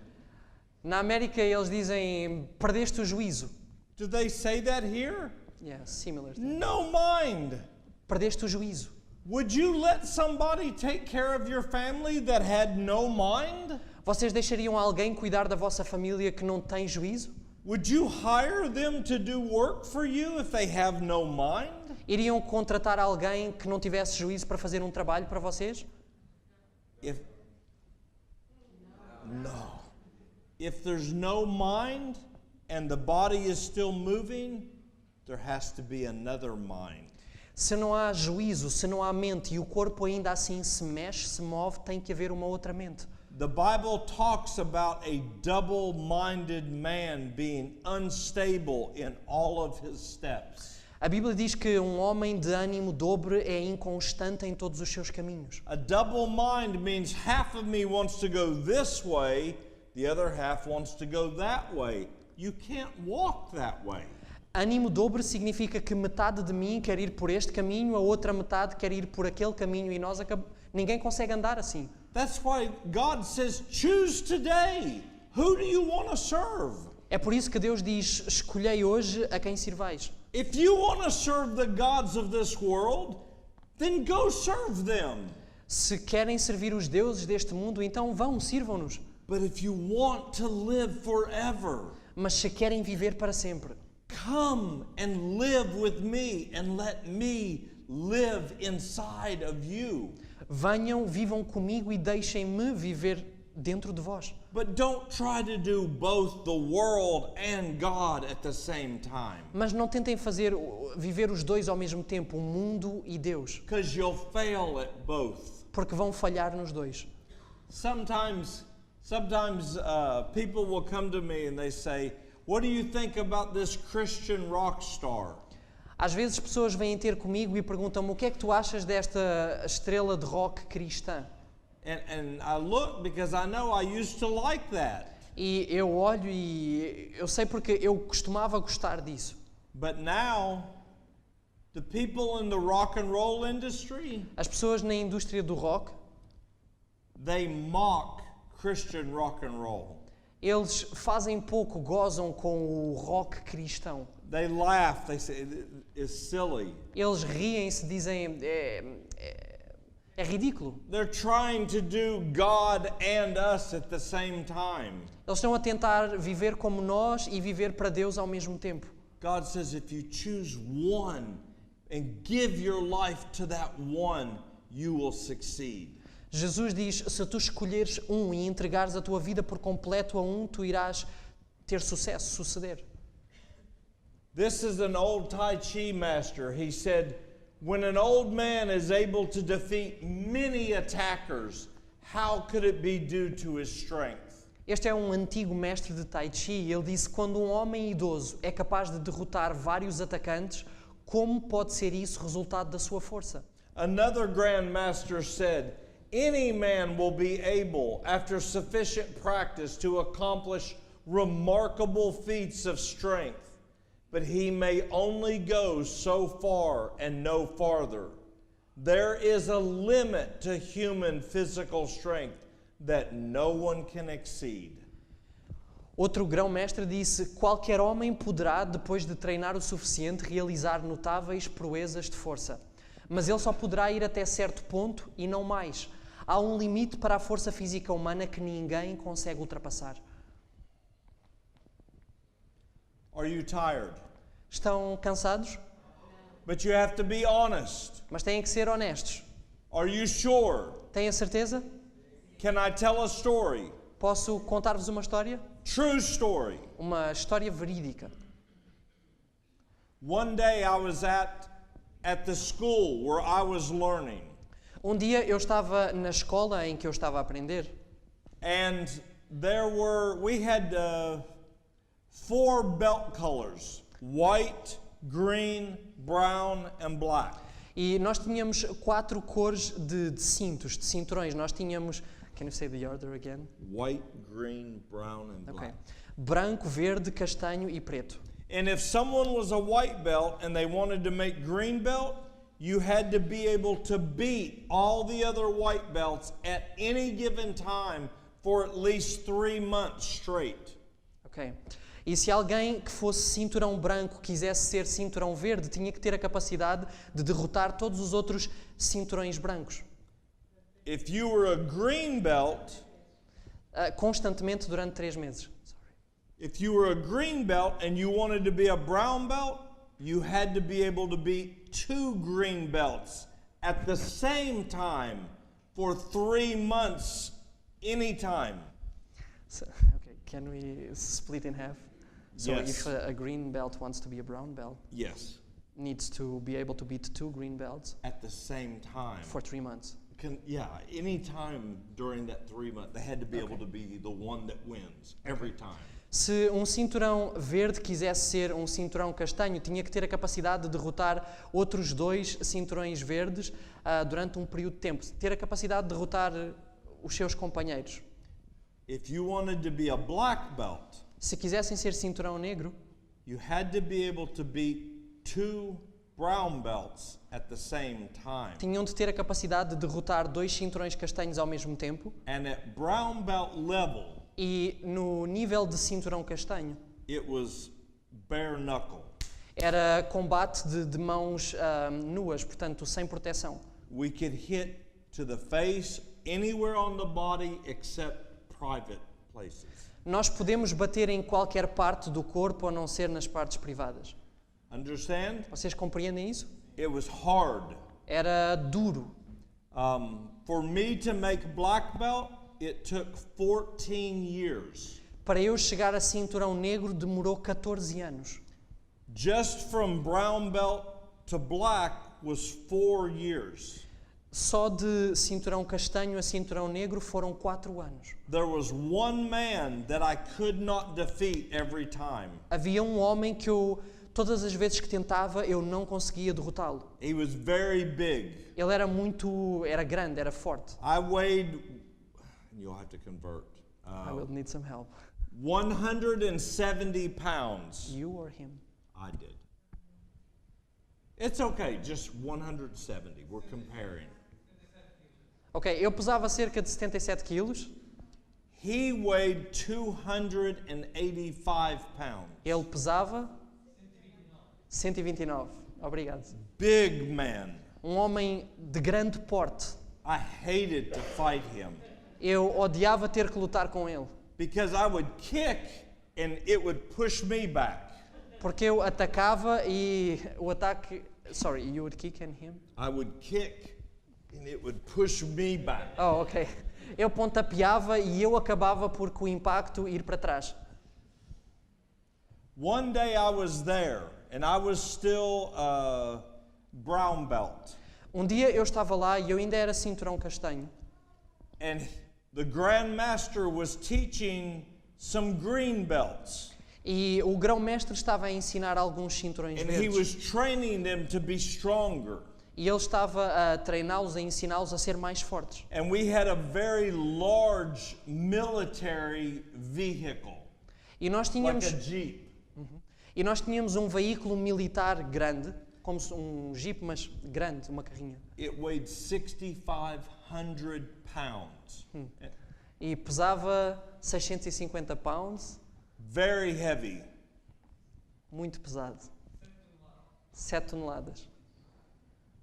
Na América eles dizem perdeste o juízo. Do they say that here? Yeah, similar. No mind. Perdeste o juízo. Would you let somebody take care of your family that had no mind? Vocês deixariam alguém cuidar da vossa família que não tem juízo? Would you hire them to do work for you if they have no mind? Iriam contratar alguém que não tivesse juízo para fazer um trabalho para vocês? No. If there's no mind and the body is still moving, there has to be another mind. Se não há juízo, se não há mente e o corpo ainda assim se mexe, se move, tem que haver uma outra mente. The Bible talks about a double-minded man being unstable in all of his steps. A Bíblia diz que um homem de ânimo dobre é inconstante em todos os seus caminhos. A double mind means half of me wants to go this way, the other half wants to go that way. You can't walk that way. Ânimo dobre significa que metade de mim quer ir por este caminho, a outra metade quer ir por aquele caminho e ninguém consegue andar assim. That's why God says, choose today. Who do you want to serve? É por isso que Deus diz, escolhei hoje a quem sirvais. If you want to serve the gods of this world, then go serve them. Se querem servir os deuses deste mundo, então vão, sirvam-nos. But if you want to live forever, Mas se querem viver para sempre, come and live with me and let me live inside of you. venham, vivam comigo e deixem-me viver dentro de vós. But don't try to do both the world and God at the same time, Mas não tentem viver os dois ao mesmo tempo, o mundo e Deus, because you'll fail at both. porque vão falhar nos dois. Sometimes people will come to me and they say, what do you think about this Christian rock star? Às vezes pessoas vêm ter comigo e perguntam-me o que é que tu achas desta estrela de rock cristã? And I look because I know I used to like that. E eu olho e eu sei porque eu costumava gostar disso. But now, the people in the rock and roll industry, As pessoas na indústria do rock, they mock Christian rock and roll. eles fazem pouco, gozam com o rock cristão. They laugh, they say it's silly. Eles riem-se, dizem é ridículo. They're trying to do God and us at the same time. Eles estão a tentar viver como nós e viver para Deus ao mesmo tempo. God says if you choose one and give your life to that one, you will succeed. Jesus diz, se tu escolheres um e entregares a tua vida por completo a um, tu irás ter sucesso, suceder. This is an old Tai Chi master. He said, when an old man is able to defeat many attackers, how could it be due to his strength? Este é um antigo mestre de Tai Chi. Ele disse, quando um homem idoso é capaz de derrotar vários atacantes, como pode ser isso resultado da sua força? Another Grand Master said, any man will be able, after sufficient practice, to accomplish remarkable feats of strength. But he may only go so far and no farther. There is a limit to human physical strength that no one can exceed. Outro grão-mestre disse, qualquer homem poderá, depois de treinar o suficiente, realizar notáveis proezas de força. Mas ele só poderá ir até certo ponto e não mais. Há um limite para a força física humana que ninguém consegue ultrapassar. Are you tired? Estão cansados? But you have to be honest. Mas têm que ser honestos. Are you sure? Têm a certeza? Can I tell a story? Posso contar-vos uma história? True story. Uma história verídica. One day I was at the school where I was learning. Um dia eu estava na escola em que eu estava a aprender And we had 4 belt colors: white, green, brown, and black. e nós tínhamos 4 cores de cintos, de cinturões. Nós tínhamos... Can you say the order again? White, green, brown, and black. Okay. Branco, verde, castanho e preto. And if someone was a white belt and they wanted to make green belt, you had to be able to beat all the other white belts at any given time for at least 3 months straight. Ok. E se alguém que fosse cinturão branco quisesse ser cinturão verde, tinha que ter a capacidade de derrotar todos os outros cinturões brancos. If you were a green belt, Constantemente durante 3 meses. if you were a green belt and you wanted to be a brown belt, you had to be able to beat 2 green belts at the same time for 3 months anytime. So, okay, can we split in half? So Yes. if a green belt wants to be a brown belt, Yes, needs to be able to beat 2 green belts at the same time. for 3 months. Any time during that 3 months, they had to be able to be the one that wins every time. Se um cinturão verde quisesse ser um cinturão castanho, tinha que ter a capacidade de derrotar outros 2 cinturões verdes durante um período de tempo. Ter a capacidade de derrotar os seus companheiros. If you wanted to be a black belt, Se quisessem ser cinturão negro, you had to be able to beat 2 brown belts at the same time. tinham de ter a capacidade de derrotar 2 cinturões castanhos ao mesmo tempo. And at brown belt level, E no nível de cinturão castanho, it was bare knuckle. era combate de mãos nuas, portanto, sem proteção. We could hit to the face anywhere on the body except private places. Nós podemos bater em qualquer parte do corpo, a não ser nas partes privadas. Understand? Vocês compreendem isso? It was hard. Era duro. For me to make black belt, it took 14 years. Para eu chegar a cinturão negro demorou 14 anos. Just from brown belt to black was 4 years. Só de cinturão castanho a cinturão negro foram 4 anos. There was one man that I could not defeat every time. Havia um homem que todas as vezes que tentava, eu não conseguia derrotá-lo. He was very big. Ele era grande, era forte. I weighed, you'll have to convert, I will need some help. 170 pounds. You or him? I did. It's okay, just 170. We're comparing. Ok, eu pesava cerca de 77 quilos. He weighed 285 pounds. Ele pesava 129. Obrigado. Big man. Um homem de grande porte. I hated to fight him Eu odiava ter que lutar com ele, because I would kick and it would push me back. porque eu atacava e o ataque... Sorry, you would kick at him? I would kick and it would push me back. Oh, ok. Eu pontapeava e eu acabava por com o impacto ir para trás. One day I was there and I was still brown belt. Um dia eu estava lá e eu ainda era cinturão castanho. And the Grand Master was teaching some green belts. E o grão-mestre estava a ensinar alguns cinturões And he verdes. was training them to be stronger. E ele estava a treiná-los, a ensiná-los a ser mais fortes. And we had a very large military vehicle, E nós like tínhamos, a Jeep. um veículo militar grande, como um jeep, mas grande, uma carrinha. It weighed 6,500 pounds. E pesava 650 pounds, Very heavy. muito pesado. 7 toneladas.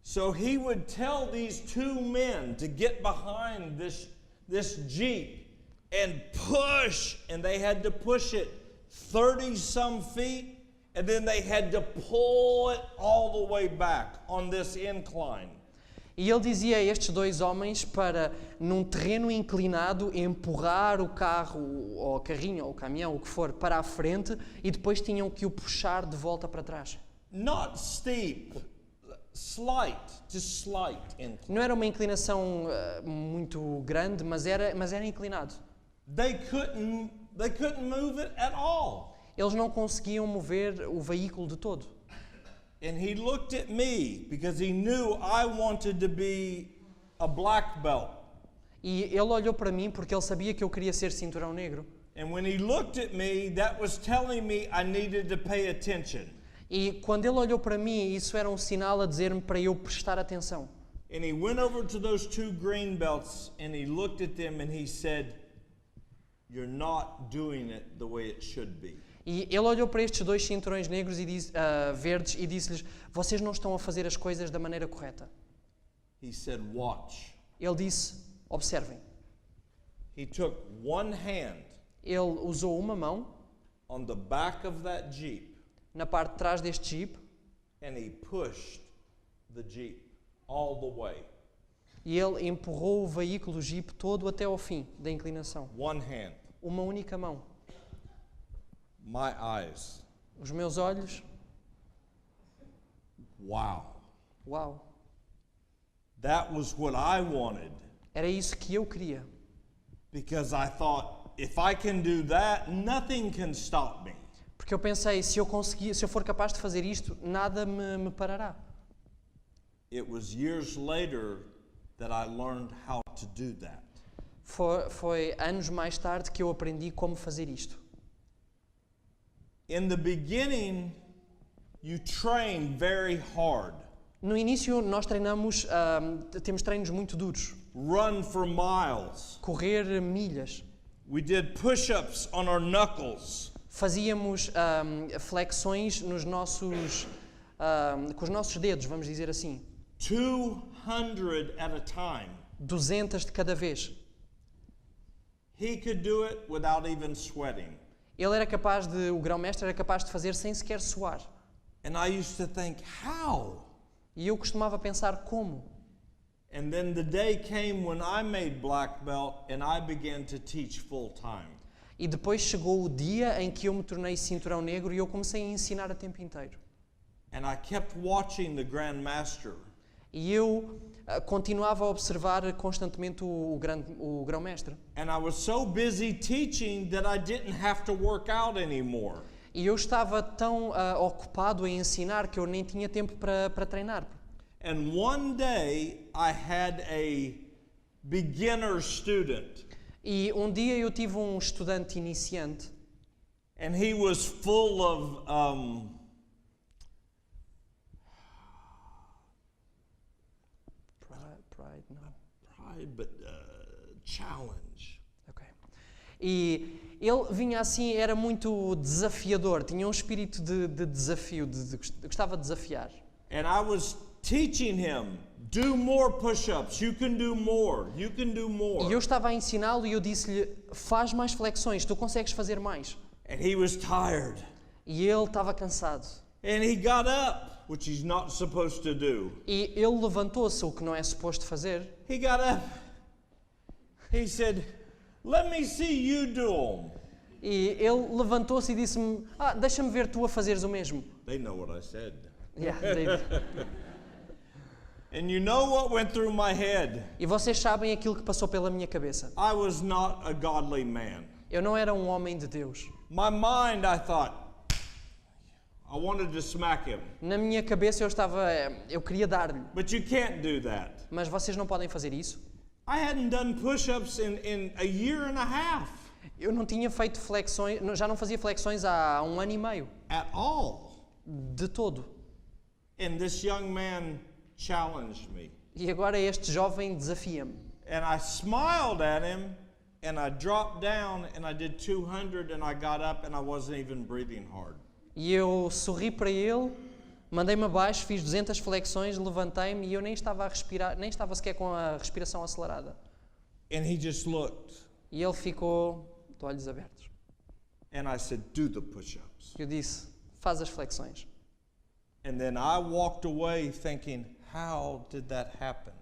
So he would tell these two men to get behind this Jeep and push, and they had to push it 30 some feet, and then they had to pull it all the way back on this incline. E ele dizia a estes dois homens para, num terreno inclinado, empurrar o carro, ou o carrinho, ou o caminhão, o que for, para a frente, e depois tinham que o puxar de volta para trás. Not steep, slight, just slight incline. Não era uma inclinação muito grande, mas era inclinado. They couldn't move it at all. Eles não conseguiam mover o veículo de todo. And he looked at me because he knew I wanted to be a black belt. E ele olhou para mim porque ele sabia que eu queria ser cinturão negro. And when he looked at me, that was telling me I needed to pay attention. E quando ele olhou para mim, isso era um sinal a dizer-me para eu prestar atenção. And he went over to those two green belts and he looked at them and he said, "You're not doing it the way it should be." E ele olhou para estes dois cinturões negros e verdes e disse-lhes: vocês não estão a fazer as coisas da maneira correta. He said, "Watch." Ele disse: observem. He took one hand Ele usou uma mão on the back of that Jeep na parte de trás deste Jeep and he pushed the Jeep all the way. e ele empurrou o veículo Jeep todo até ao fim da inclinação. One hand. Uma única mão. My eyes. Os meus olhos, Wow. uau, That was what I wanted era isso que eu queria. because I thought if I can do that, nothing can stop me. Porque eu pensei, se eu for capaz de fazer isto, nada me parará. It was years later that I learned how to do that. Foi anos mais tarde que eu aprendi como fazer isto. In the beginning, you train very hard. No início nós treinamos, temos treinos muito duros. Run for miles. Correr milhas. We did push-ups on our knuckles. Fazíamos flexões nos nossos, com os nossos dedos, vamos dizer assim. 200 at a time. 200 de cada vez. He could do it without even sweating. Ele era capaz o grão-mestre era capaz de fazer sem sequer suar. And I used to think, how? E eu costumava pensar como. And then the day came when I made black belt and I began to teach full time. E depois chegou o dia em que eu me tornei cinturão negro e eu comecei a ensinar a tempo inteiro. And I kept watching the Grand Master. E eu continuava a observar constantemente o grão-mestre. And I was so busy teaching that I didn't have to work out anymore. E eu estava tão ocupado a ensinar que eu nem tinha tempo para treinar. And one day I had a beginner student. E um dia eu tive um estudante iniciante. And he was full of pride, but challenge. Okay. E ele vinha assim, era muito desafiador, tinha um espírito de desafio, gostava de desafiar. And I was teaching him, do more push-ups, you can do more, you can do more. E eu estava a ensiná-lo e eu disse-lhe, faz mais flexões, tu consegues fazer mais. And he was tired. E ele estava cansado. And he got up, which he's not supposed to do. E ele levantou-se, o que não é suposto fazer. He got up. He said, "Let me see you do them." E ele levantou-se e disse-me, deixa-me ver tu a fazeres o mesmo. They know what I said. Yeah, And you know what went through my head? E vocês sabem aquilo que passou pela minha cabeça. I was not a godly man. Eu não era um homem de Deus. My mind, I thought, I wanted to smack him. Na minha cabeça eu queria dar-lhe. But you can't do that. Mas vocês não podem fazer isso. I hadn't done push-ups in a year and a half. Eu não tinha feito flexões, já não fazia flexões há 1 ano e meio. At all. De todo. And this young man challenged me. E agora este jovem desafia-me. And I smiled at him, and I dropped down, and I did 200, and I got up, and I wasn't even breathing hard. E eu sorri para ele Mandei-me abaixo, fiz 200 flexões, levantei-me e eu nem estava a respirar, nem estava sequer com a respiração acelerada. And he just looked. E ele ficou de olhos abertos. And I said, do the push-ups. Eu disse, faz as flexões. And then I walked away thinking, how did that happen?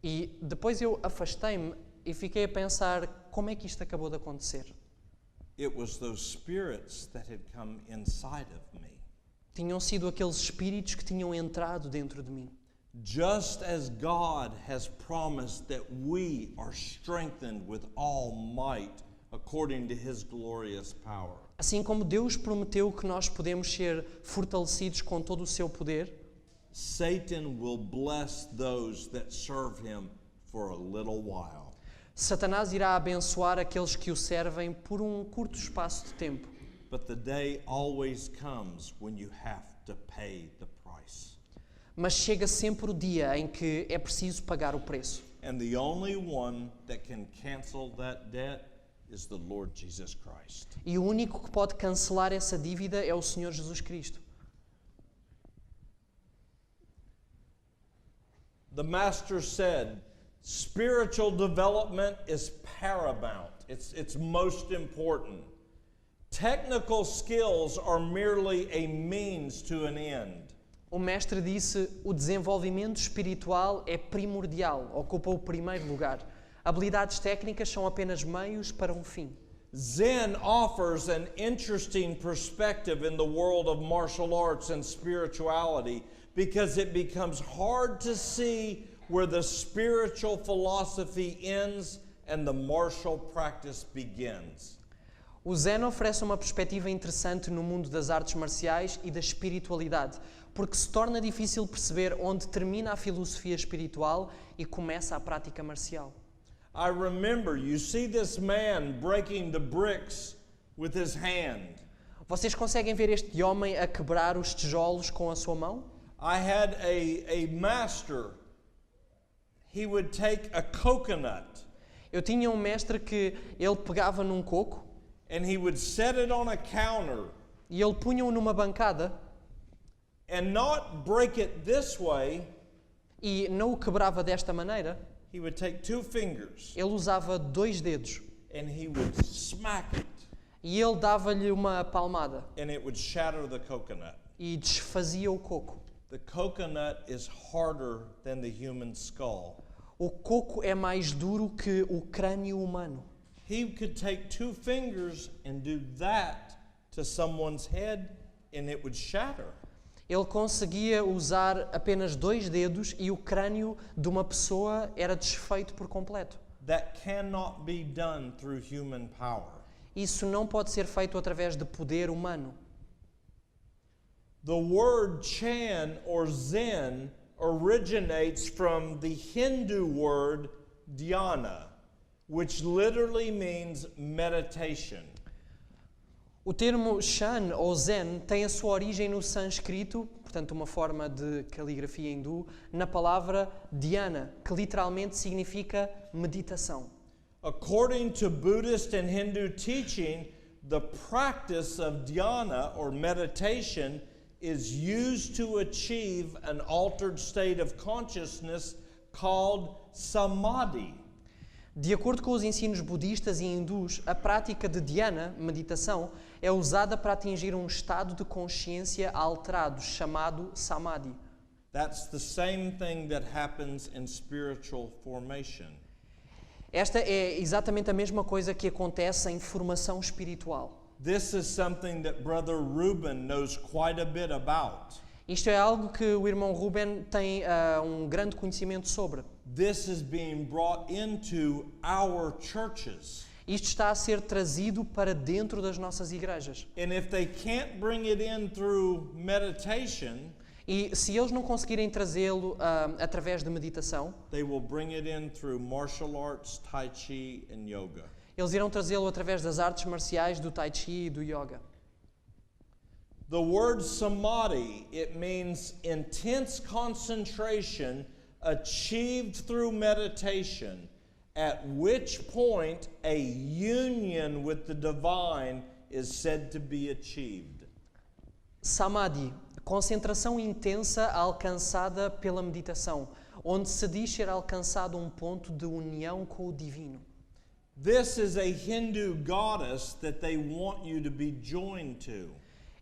E depois eu afastei-me e fiquei a pensar, como é que isto acabou de acontecer? It was those spirits that had come inside of me. Tinham sido aqueles espíritos que tinham entrado dentro de mim. Just as God has promised that we are strengthened with all might according to his glorious power. Assim como Deus prometeu que nós podemos ser fortalecidos com todo o seu poder, Satan will bless those that serve him for a little while. Satanás irá abençoar aqueles que o servem por um curto espaço de tempo. But the day always comes when you have to pay the price. Mas chega sempre o dia em que é preciso pagar o preço. And the only one that can cancel that debt is the Lord Jesus Christ. E o único que pode cancelar essa dívida é o Senhor Jesus Cristo. The Master said, spiritual development is paramount. It's most important. Technical skills are merely a means to an end. O mestre disse, o desenvolvimento espiritual é primordial, ocupa o primeiro lugar. Habilidades técnicas são apenas meios para um fim. Zen offers an interesting perspective in the world of martial arts and spirituality because it becomes hard to see where the spiritual philosophy ends and the martial practice begins. O Zen oferece uma perspectiva interessante no mundo das artes marciais e da espiritualidade, porque se torna difícil perceber onde termina a filosofia espiritual e começa a prática marcial. I remember, you see this man breaking the bricks with his hand. Vocês conseguem ver este homem a quebrar os tijolos com a sua mão? I had a master. He would take a coconut Eu tinha um mestre que ele pegava num coco and he would set it on a counter e ele punha-o numa bancada and not break it this way. e não o quebrava desta maneira. He would take two fingers Ele usava 2 dedos and he would smack it e ele dava-lhe uma palmada and it would shatter the coconut. e desfazia o coco. The coconut is harder than the human skull. O coco é mais duro que o crânio humano. He could take 2 fingers and do that to someone's head and it would shatter. Ele conseguia usar apenas 2 dedos e o crânio de uma pessoa era desfeito por completo. That cannot be done through human power. Isso não pode ser feito através de poder humano. The word Chan or Zen originates from the Hindu word dhyana, which literally means meditation. O termo Shan ou Zen tem a sua origem no sânscrito, portanto uma forma de caligrafia hindu, na palavra dhyana, que literalmente significa meditação. According to Buddhist and Hindu teaching, the practice of dhyana or meditation is used to achieve an altered state of consciousness called samadhi. De acordo com os ensinos budistas e hindus, a prática de dhyana, meditação, é usada para atingir um estado de consciência alterado, chamado samadhi. That's the same thing that happens in spiritual formation. Esta é exatamente a mesma coisa que acontece em formação espiritual. This is something that Brother Reuben knows quite a bit about. Isto é algo que o irmão Ruben tem um grande conhecimento sobre. This is being brought into our churches. Isto está a ser trazido para dentro das nossas igrejas. And if they can't bring it in through meditation, E se eles não conseguirem trazê-lo através de meditação, they will bring it in through martial arts, tai chi, and yoga. eles irão trazê-lo através das artes marciais, do tai chi e do yoga. The word samadhi, it means intense concentration achieved through meditation, at which point a union with the divine is said to be achieved. Samadhi concentração intensa alcançada pela meditação, onde se diz ser alcançado um ponto de união com o divino. This is a Hindu goddess that they want you to be joined to.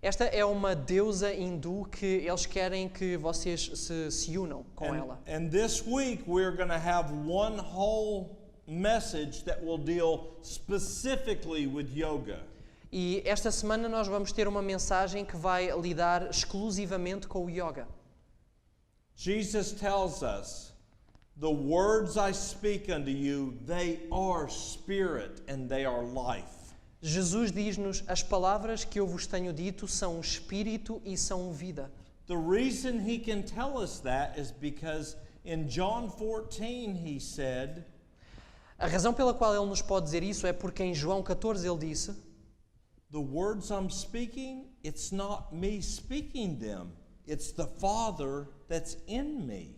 Esta é uma deusa hindu que eles querem que vocês se unam com ela. And this week we're going to have one whole message that will deal specifically with yoga. E esta semana nós vamos ter uma mensagem que vai lidar exclusivamente com o yoga. Jesus tells us, "The words I speak unto you, they are spirit and they are life." Jesus diz-nos: as palavras que eu vos tenho dito são espírito e são vida. The reason he can tell us that is because in John 14 he said, A razão pela qual ele nos pode dizer isso é porque em João 14 ele disse: "The words I'm speaking, it's not me speaking them. It's the Father that's in me."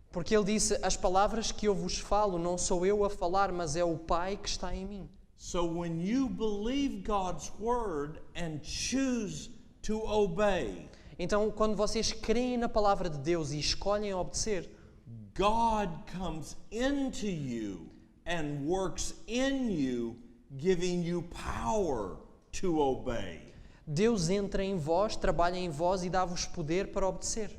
porque ele disse: as palavras que eu vos falo não sou eu a falar, mas é o Pai que está em mim. So when you believe God's word and choose to obey, Então, quando vocês creem na palavra de Deus e escolhem obedecer, God comes into you and works in you, giving you power to obey. Deus entra em vós, trabalha em vós e dá-vos poder para obedecer.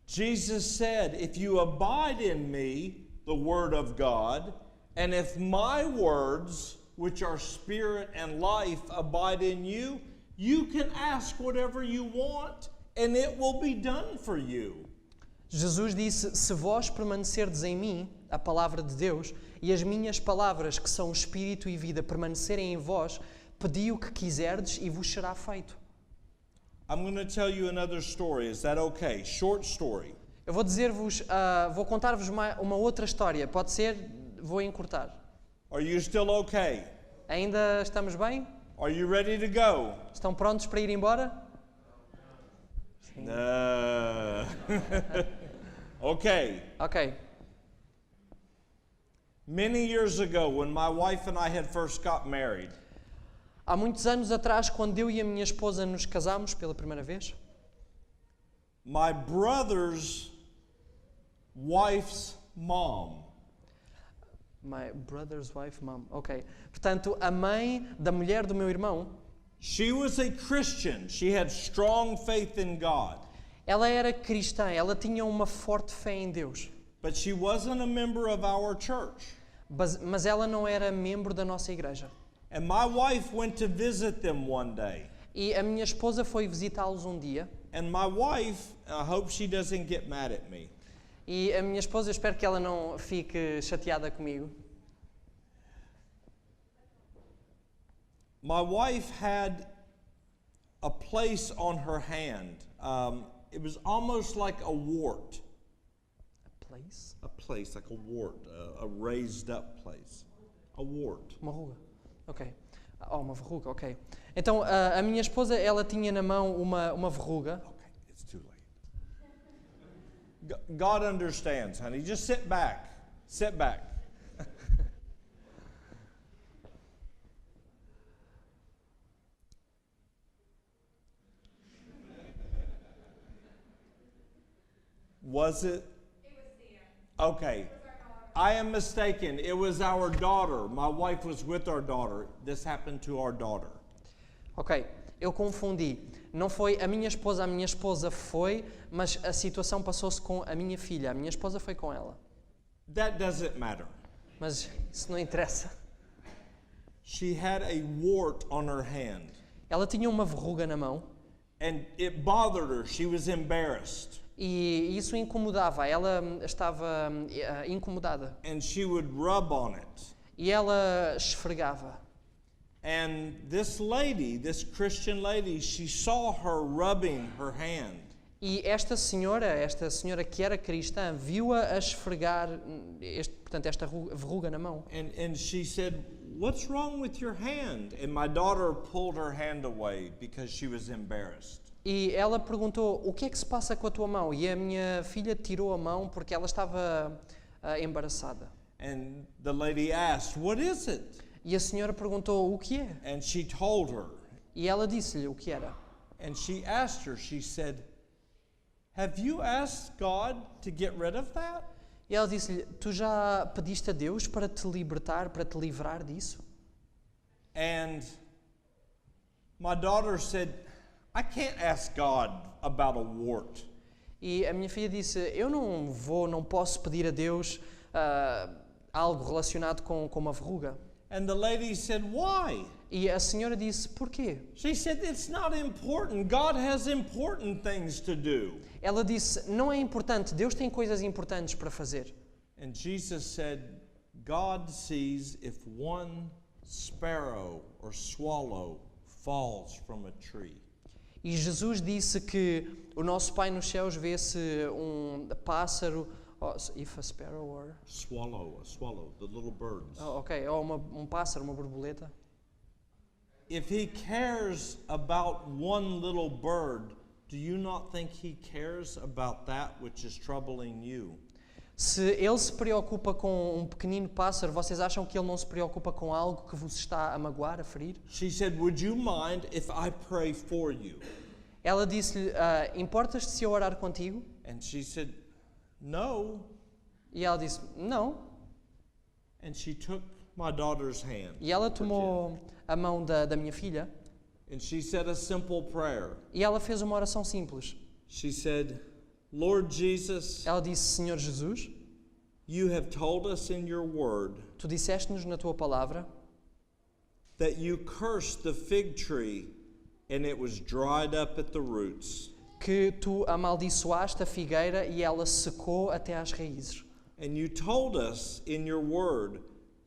Jesus said, "If you abide in me, the word of God, and if my words, which are spirit and life, abide in you, you can ask whatever you want, and it will be done for you." Jesus disse: se vós permanecerdes em mim, a palavra de Deus, e as minhas palavras, que são espírito e vida, permanecerem em vós, pedi o que quiserdes e vos será feito. I'm going to tell you another story. Is that okay? Short story. Eu vou dizer-vos, vou contar-vos uma outra história. Pode ser? Vou encurtar. Are you still okay? Ainda estamos bem? Are you ready to go? Estão prontos para ir embora? No. Okay. Ok. Many years ago, when my wife and I had first got married, Há muitos anos atrás, quando eu e a minha esposa nos casámos pela primeira vez, my brother's wife's mom my brother's wife, mom, ok. Portanto, a mãe da mulher do meu irmão, she was a Christian. She had strong faith in God, ela era cristã, ela tinha uma forte fé em Deus, but she wasn't a member of our church. mas ela não era membro da nossa igreja. And my wife went to visit them one day. E a minha esposa foi visitá-los um dia, And my wife, I hope she doesn't get mad at me. e a minha esposa, eu espero que ela não fique chateada comigo. My wife had a place on her hand. It was almost like a wart. Place? A place, like a wart, a raised up place. A wart. Uma ruga. Ok. Uma verruga, ok. Então, a minha esposa, ela tinha na mão uma verruga. Okay, it's too late. God understands, honey. Just sit back. Sit back. Was it? It was Sia. Okay. I am mistaken. It was our daughter. My wife was with our daughter. This happened to our daughter. Ok, eu confundi. Não foi a minha esposa foi, mas a situação passou-se com a minha filha. A minha esposa foi com ela. That doesn't matter. Mas isso não interessa. She had a wart on her hand, Ela tinha uma verruga na mão and it bothered her. She was embarrassed. e isso incomodava. Ela estava incomodada. And she would rub on it. E ela esfregava. And this lady, this Christian lady, she saw her rubbing her hand. E esta senhora que era cristã, viu-a a esfregar esta verruga na mão. And she said, "What's wrong with your hand?" And my daughter pulled her hand away because she was embarrassed. E ela perguntou: o que é que se passa com a tua mão? E a minha filha tirou a mão porque ela estava embaraçada. And the lady asked, "What is it?" E a senhora perguntou: o que é? And she told her. E ela disse-lhe o que era. And she asked her, she said, Have you asked God to get rid of that? E ela disse-lhe: tu já pediste a Deus para te libertar, para te livrar disso? And my daughter said, I can't ask God about a wart. E a minha filha disse: eu não posso pedir a Deus algo relacionado com uma verruga. And the lady said, why? E a senhora disse: porquê? She said, it's not important. God has important things to do. Ela disse: não é importante, Deus tem coisas importantes para fazer. And Jesus said, God sees if one sparrow or swallow falls from a tree. E Jesus disse que o nosso Pai nos céus vê se pássaro, if a sparrow or... Swallow, the little birds. Ok, ou um pássaro, uma borboleta. If he cares about one little bird, do you not think he cares about that which is troubling you? Se ele se preocupa com um pequenino pássaro, vocês acham que ele não se preocupa com algo que vos está a magoar, a ferir? She said, would you mind if I pray for you? Ela disse-lhe: importas-te se eu orar contigo? And she said, no. E ela disse: não. And she took my daughter's hand. E ela tomou a mão da minha filha And she said a simple prayer. e ela fez uma oração simples. She said, Lord Jesus, Ela disse: Senhor Jesus, you have told us in your word tu disseste-nos na tua palavra that you cursed the fig tree and it was dried up at the roots. que tu amaldiçoaste a figueira e ela secou até às raízes. And you told us in your word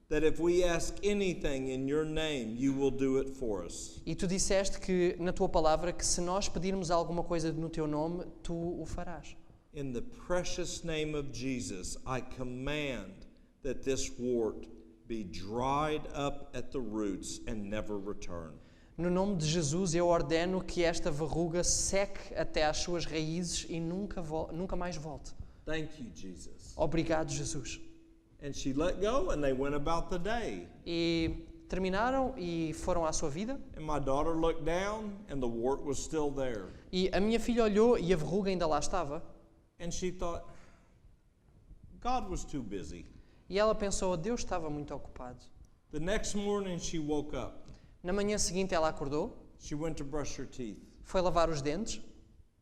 that if we ask anything in your name, you will do it for us. E tu disseste que na tua palavra que se nós pedirmos alguma coisa no teu nome, tu o farás. In the precious name of Jesus, I command that this wart be dried up at the roots and never return. No nome de Jesus eu ordeno que esta verruga seque até às suas raízes e nunca mais volte. Thank you, Jesus. Obrigado, Jesus. And she let go and they went about the day. E terminaram e foram à sua vida. And my daughter looked down and the wart was still there. E a minha filha olhou e a verruga ainda lá estava. And she thought, God was too busy. E ela pensou: Deus estava muito ocupado. The next morning she woke up. Na manhã seguinte ela acordou, She went to brush her teeth. foi lavar os dentes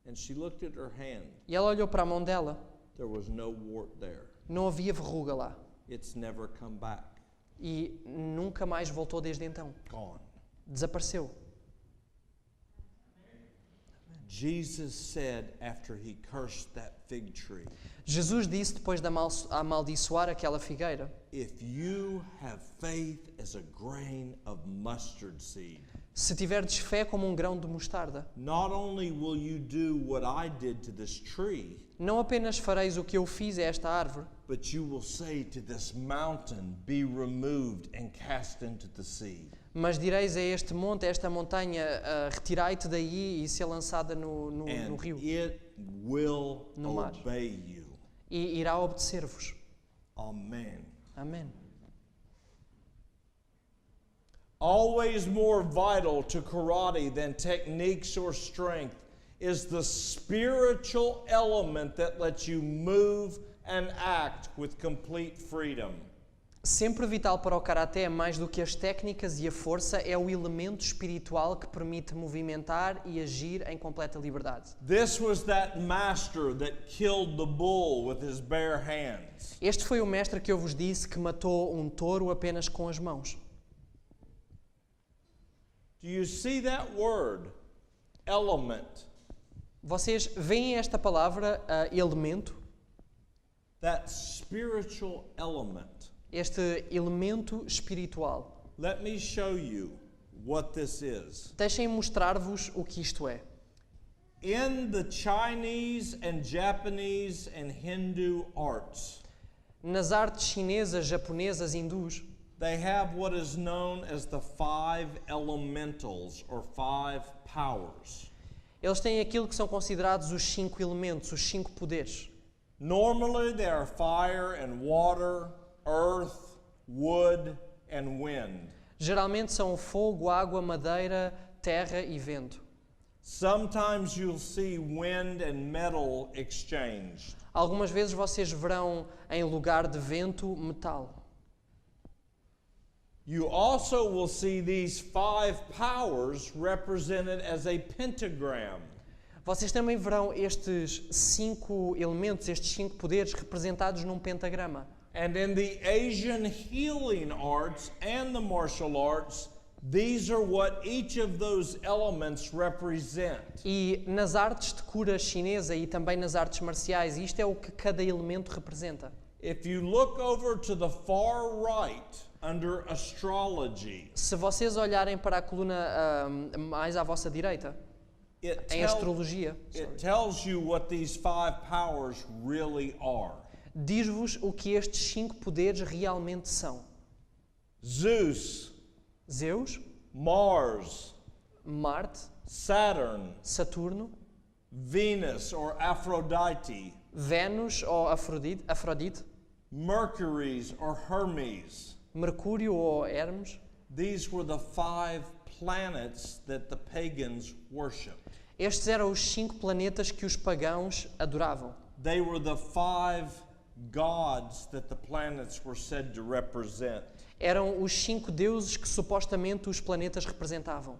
And she looked at her hand. e ela olhou para a mão dela. There was no wart there. Não havia verruga lá. It's never come back. E nunca mais voltou desde então. Gone. Desapareceu. Jesus said after he cursed that fig tree, Jesus disse depois de amaldiçoar aquela figueira: if you have faith as a grain of mustard seed, se tiverdes fé como um grão de mostarda, not only will you do what I did to this tree, não apenas fareis o que eu fiz a esta árvore, but you will say to this mountain, be removed and cast into the sea. mas direis a este monte, a esta montanha, retirai-te daí e ser lançada no And rio. it will No mar. obey you. E irá obedecer-vos. Amen. Amém. Always more vital to karate than techniques or strength is the spiritual element that lets you move and act with complete freedom. Sempre vital para o karaté, mais do que as técnicas e a força, é o elemento espiritual que permite movimentar e agir em completa liberdade. This was that master that killed the bull with his bare hands. Este foi o mestre que eu vos disse que matou um touro apenas com as mãos. Do you see that word? Element. Vocês veem esta palavra, elemento? That spiritual element. Este elemento espiritual. Let me show you what this is. Deixem mostrar-vos o que isto é. In the Chinese and Japanese and Hindu arts, Nas artes chinesas, japonesas, hindus, they have what is known as the 5 elementals or 5 powers. eles têm aquilo que são considerados os 5 elementos, os 5 poderes. Normally they are fire and water, earth, wood, and wind. Geralmente são fogo, água, madeira, terra e vento. Sometimes you'll see wind and metal exchanged. Algumas vezes vocês verão em lugar de vento, metal. You also will see these 5 powers represented as a pentagram. Vocês também verão estes 5 elementos, estes 5 poderes representados num pentagrama. And in the Asian healing arts and the martial arts, these are what each of those elements represent. E nas artes de cura chinesa e também nas artes marciais, isto é o que cada elemento representa. If you look over to the far right under astrology, Se vocês olharem para a coluna mais à vossa direita, em astrologia, it tells you what these 5 powers really are. diz-vos o que estes 5 poderes realmente são. Zeus, Zeus, Mars, Marte, Saturn, Saturno, Venus or Aphrodite, Vênus ou Afrodite, Mercury or Hermes. Mercúrio ou Hermes. These were the 5 planets that the pagans worshiped. Estes eram os 5 planetas que os pagãos adoravam. They were the 5 gods that the planets were said to represent. Eram os 5 deuses que supostamente os planetas representavam.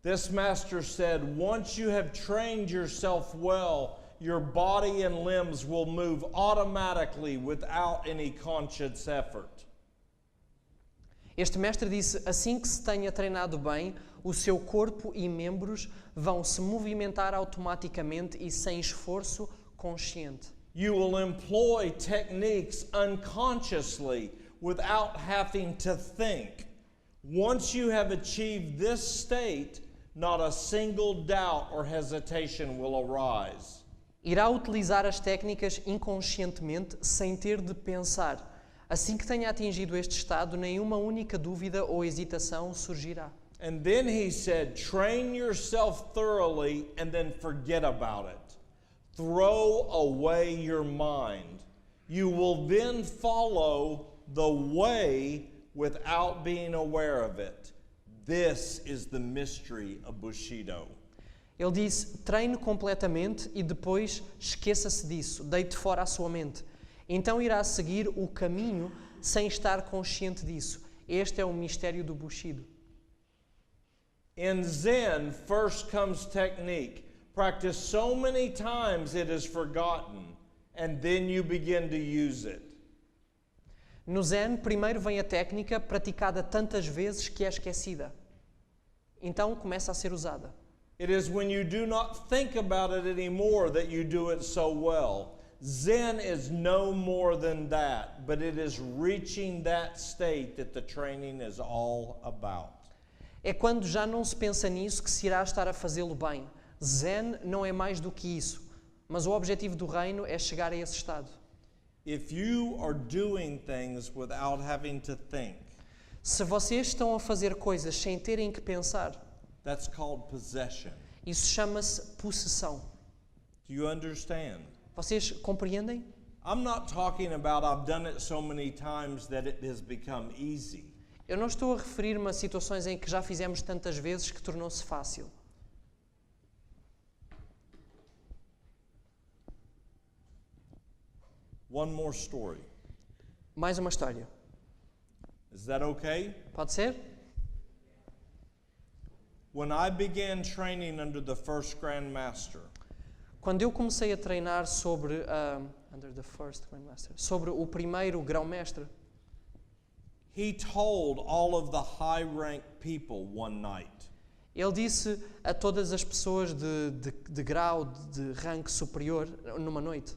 This master said, once you have trained yourself well, your body and limbs will move automatically without any conscious effort. Este mestre disse, assim que se tenha treinado bem, o seu corpo e membros vão se movimentar automaticamente e sem esforço consciente. You will employ techniques unconsciously without having to think. Once you have achieved this state, not a single doubt or hesitation will arise. Irá utilizar as técnicas inconscientemente, sem ter de pensar. Assim que tenha atingido este estado, nenhuma única dúvida ou hesitação surgirá. And then he said, train yourself thoroughly and then forget about it. Throw away your mind. You will then follow the way without being aware of it. This is the mystery of Bushido. Ele disse, treine completamente e depois esqueça-se disso, deite fora a sua mente. Então irá seguir o caminho sem estar consciente disso. Este é o mistério do Bushido. In Zen, first comes technique. Practice so many times it is forgotten, and then you begin to use it. No Zen, primeiro vem a técnica praticada tantas vezes que é esquecida. Então começa a ser usada. It is when you do not think about it anymore that you do it so well. Zen is no more than that, but it is reaching that state that the training is all about. É quando já não se pensa nisso que se irá estar a fazê-lo bem. Zen não é mais do que isso, mas o objetivo do reino é chegar a esse estado. If you are doing things without having to think, Se vocês estão a fazer coisas sem terem que pensar, that's called possession. isso chama-se possessão. Do you understand? Vocês compreendem? I'm not talking about I've done it so many times that it has become easy. Eu não estou a referir-me a situações em que já fizemos tantas vezes que tornou-se fácil. One more story. Mais uma história. Is that okay? Pode ser? When I began training under the first Grand Master, Quando eu comecei a treinar sobre sobre o primeiro grão-mestre, he told all of the high-ranked people one night, ele disse a todas as pessoas de grau, de rank superior, numa noite.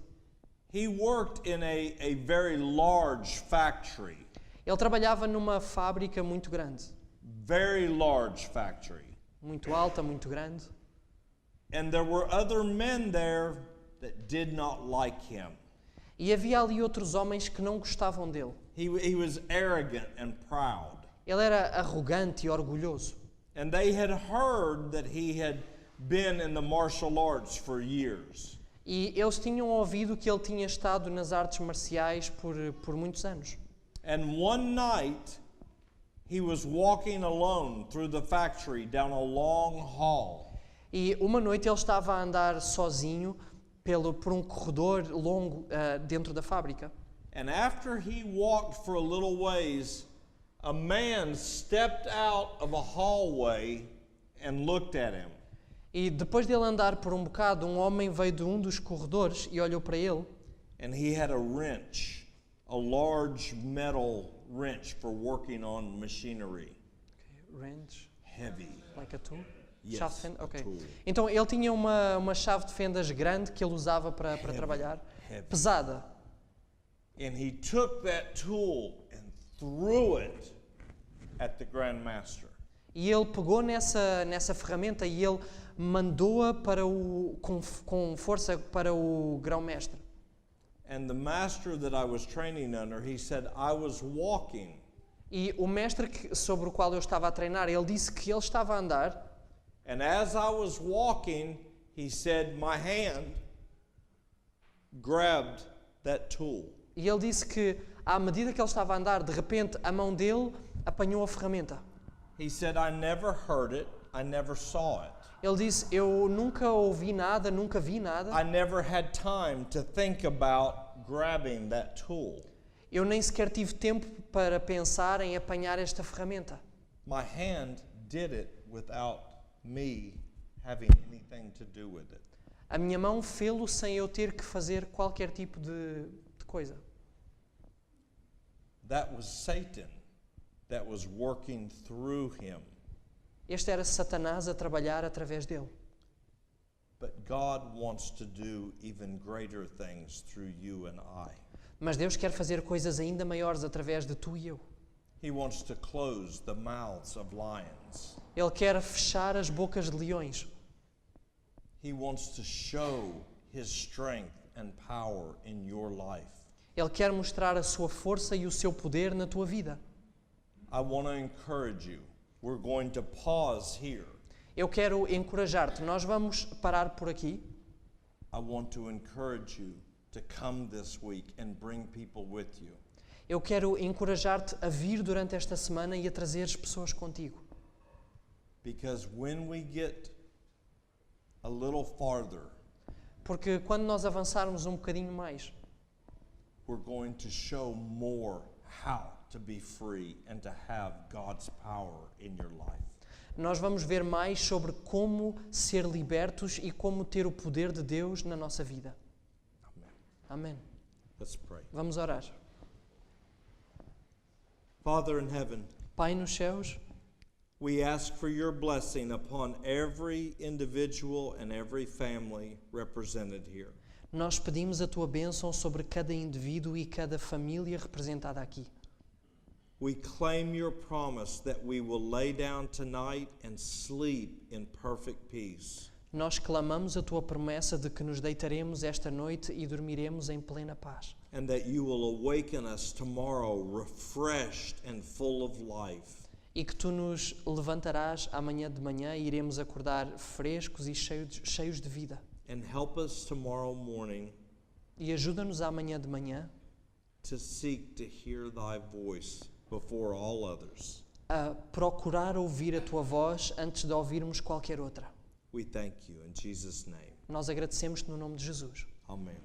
he worked in a very large factory, Ele trabalhava numa fábrica muito grande, very large factory. muito alta, muito grande. And there were other men there that did not like him. E havia ali outros homens que não gostavam dele. He was arrogant and proud. Ele era arrogante e orgulhoso. And they had heard that he had been in the martial arts for years. E eles tinham ouvido que ele tinha estado nas artes marciais por muitos anos. And one night, he was walking alone through the factory down a long hall. E uma noite ele estava a andar sozinho por um corredor longo dentro da fábrica. And after he walked for a little ways, a man stepped out of a hallway and looked at him. E depois dele andar por um bocado, um homem veio de um dos corredores e olhou para ele. And he had a wrench, a large metal wrench for working on machinery. Wrench, Heavy. like a tool? Yes, Chave de fenda? a Ok. tool. Então ele tinha uma chave de fendas grande que ele usava para trabalhar, heavy. pesada. And he took that tool and threw it at the Grand Master. E ele pegou nessa ferramenta e ele mandou-a com força para o grão-mestre. And the master that I was training under, he said, I was walking. E o mestre sobre o qual eu estava a treinar, ele disse que ele estava a andar. And as I was walking, he said, my hand grabbed that tool. E ele disse que, à medida que ele estava a andar, de repente a mão dele apanhou a ferramenta. He said, I never heard it, I never saw it. Ele disse, eu nunca ouvi nada, nunca vi nada. I never had time to think about grabbing that tool. Eu nem sequer tive tempo para pensar em apanhar esta ferramenta. My hand did it without me having anything to do with it. A minha mão fê-lo sem eu ter que fazer qualquer tipo de coisa. That was Satan that was working through him. Este era Satanás a trabalhar através dele. But God wants to do even greater things through you and I. Mas Deus quer fazer coisas ainda maiores através de tu e eu. He wants to close the mouths of lions. Ele quer fechar as bocas de leões. He wants to show his strength and power in your life. Ele quer mostrar a sua força e o seu poder na tua vida. I want to encourage you. We're going to pause here. Eu quero encorajar-te. Nós vamos parar por aqui. I want to encourage you to come this week and bring people with you. Eu quero encorajar-te a vir durante esta semana e a trazeres pessoas contigo. Because when we get a little farther, Porque quando nós avançarmos um bocadinho mais, we're going to show more how to be free and to have God's power in your life. nós vamos ver mais sobre como ser libertos e como ter o poder de Deus na nossa vida. Amen. Amém. Let's pray. Vamos orar. Father in heaven, Pai nos céus, we ask for your blessing upon every individual and every family represented here. nós pedimos a tua bênção sobre cada indivíduo e cada família representada aqui. We claim your promise that we will lay down tonight and sleep in perfect peace. Nós clamamos a tua promessa de que nos deitaremos esta noite e dormiremos em plena paz. And that you will awaken us tomorrow refreshed and full of life. E que tu nos levantarás amanhã de manhã e iremos acordar frescos e cheios de vida. And help us tomorrow morning E ajuda-nos amanhã de manhã to seek to hear thy voice before all others. a procurar ouvir a tua voz antes de ouvirmos qualquer outra. We thank you in Jesus' name. Nós agradecemos-te no nome de Jesus. Amen.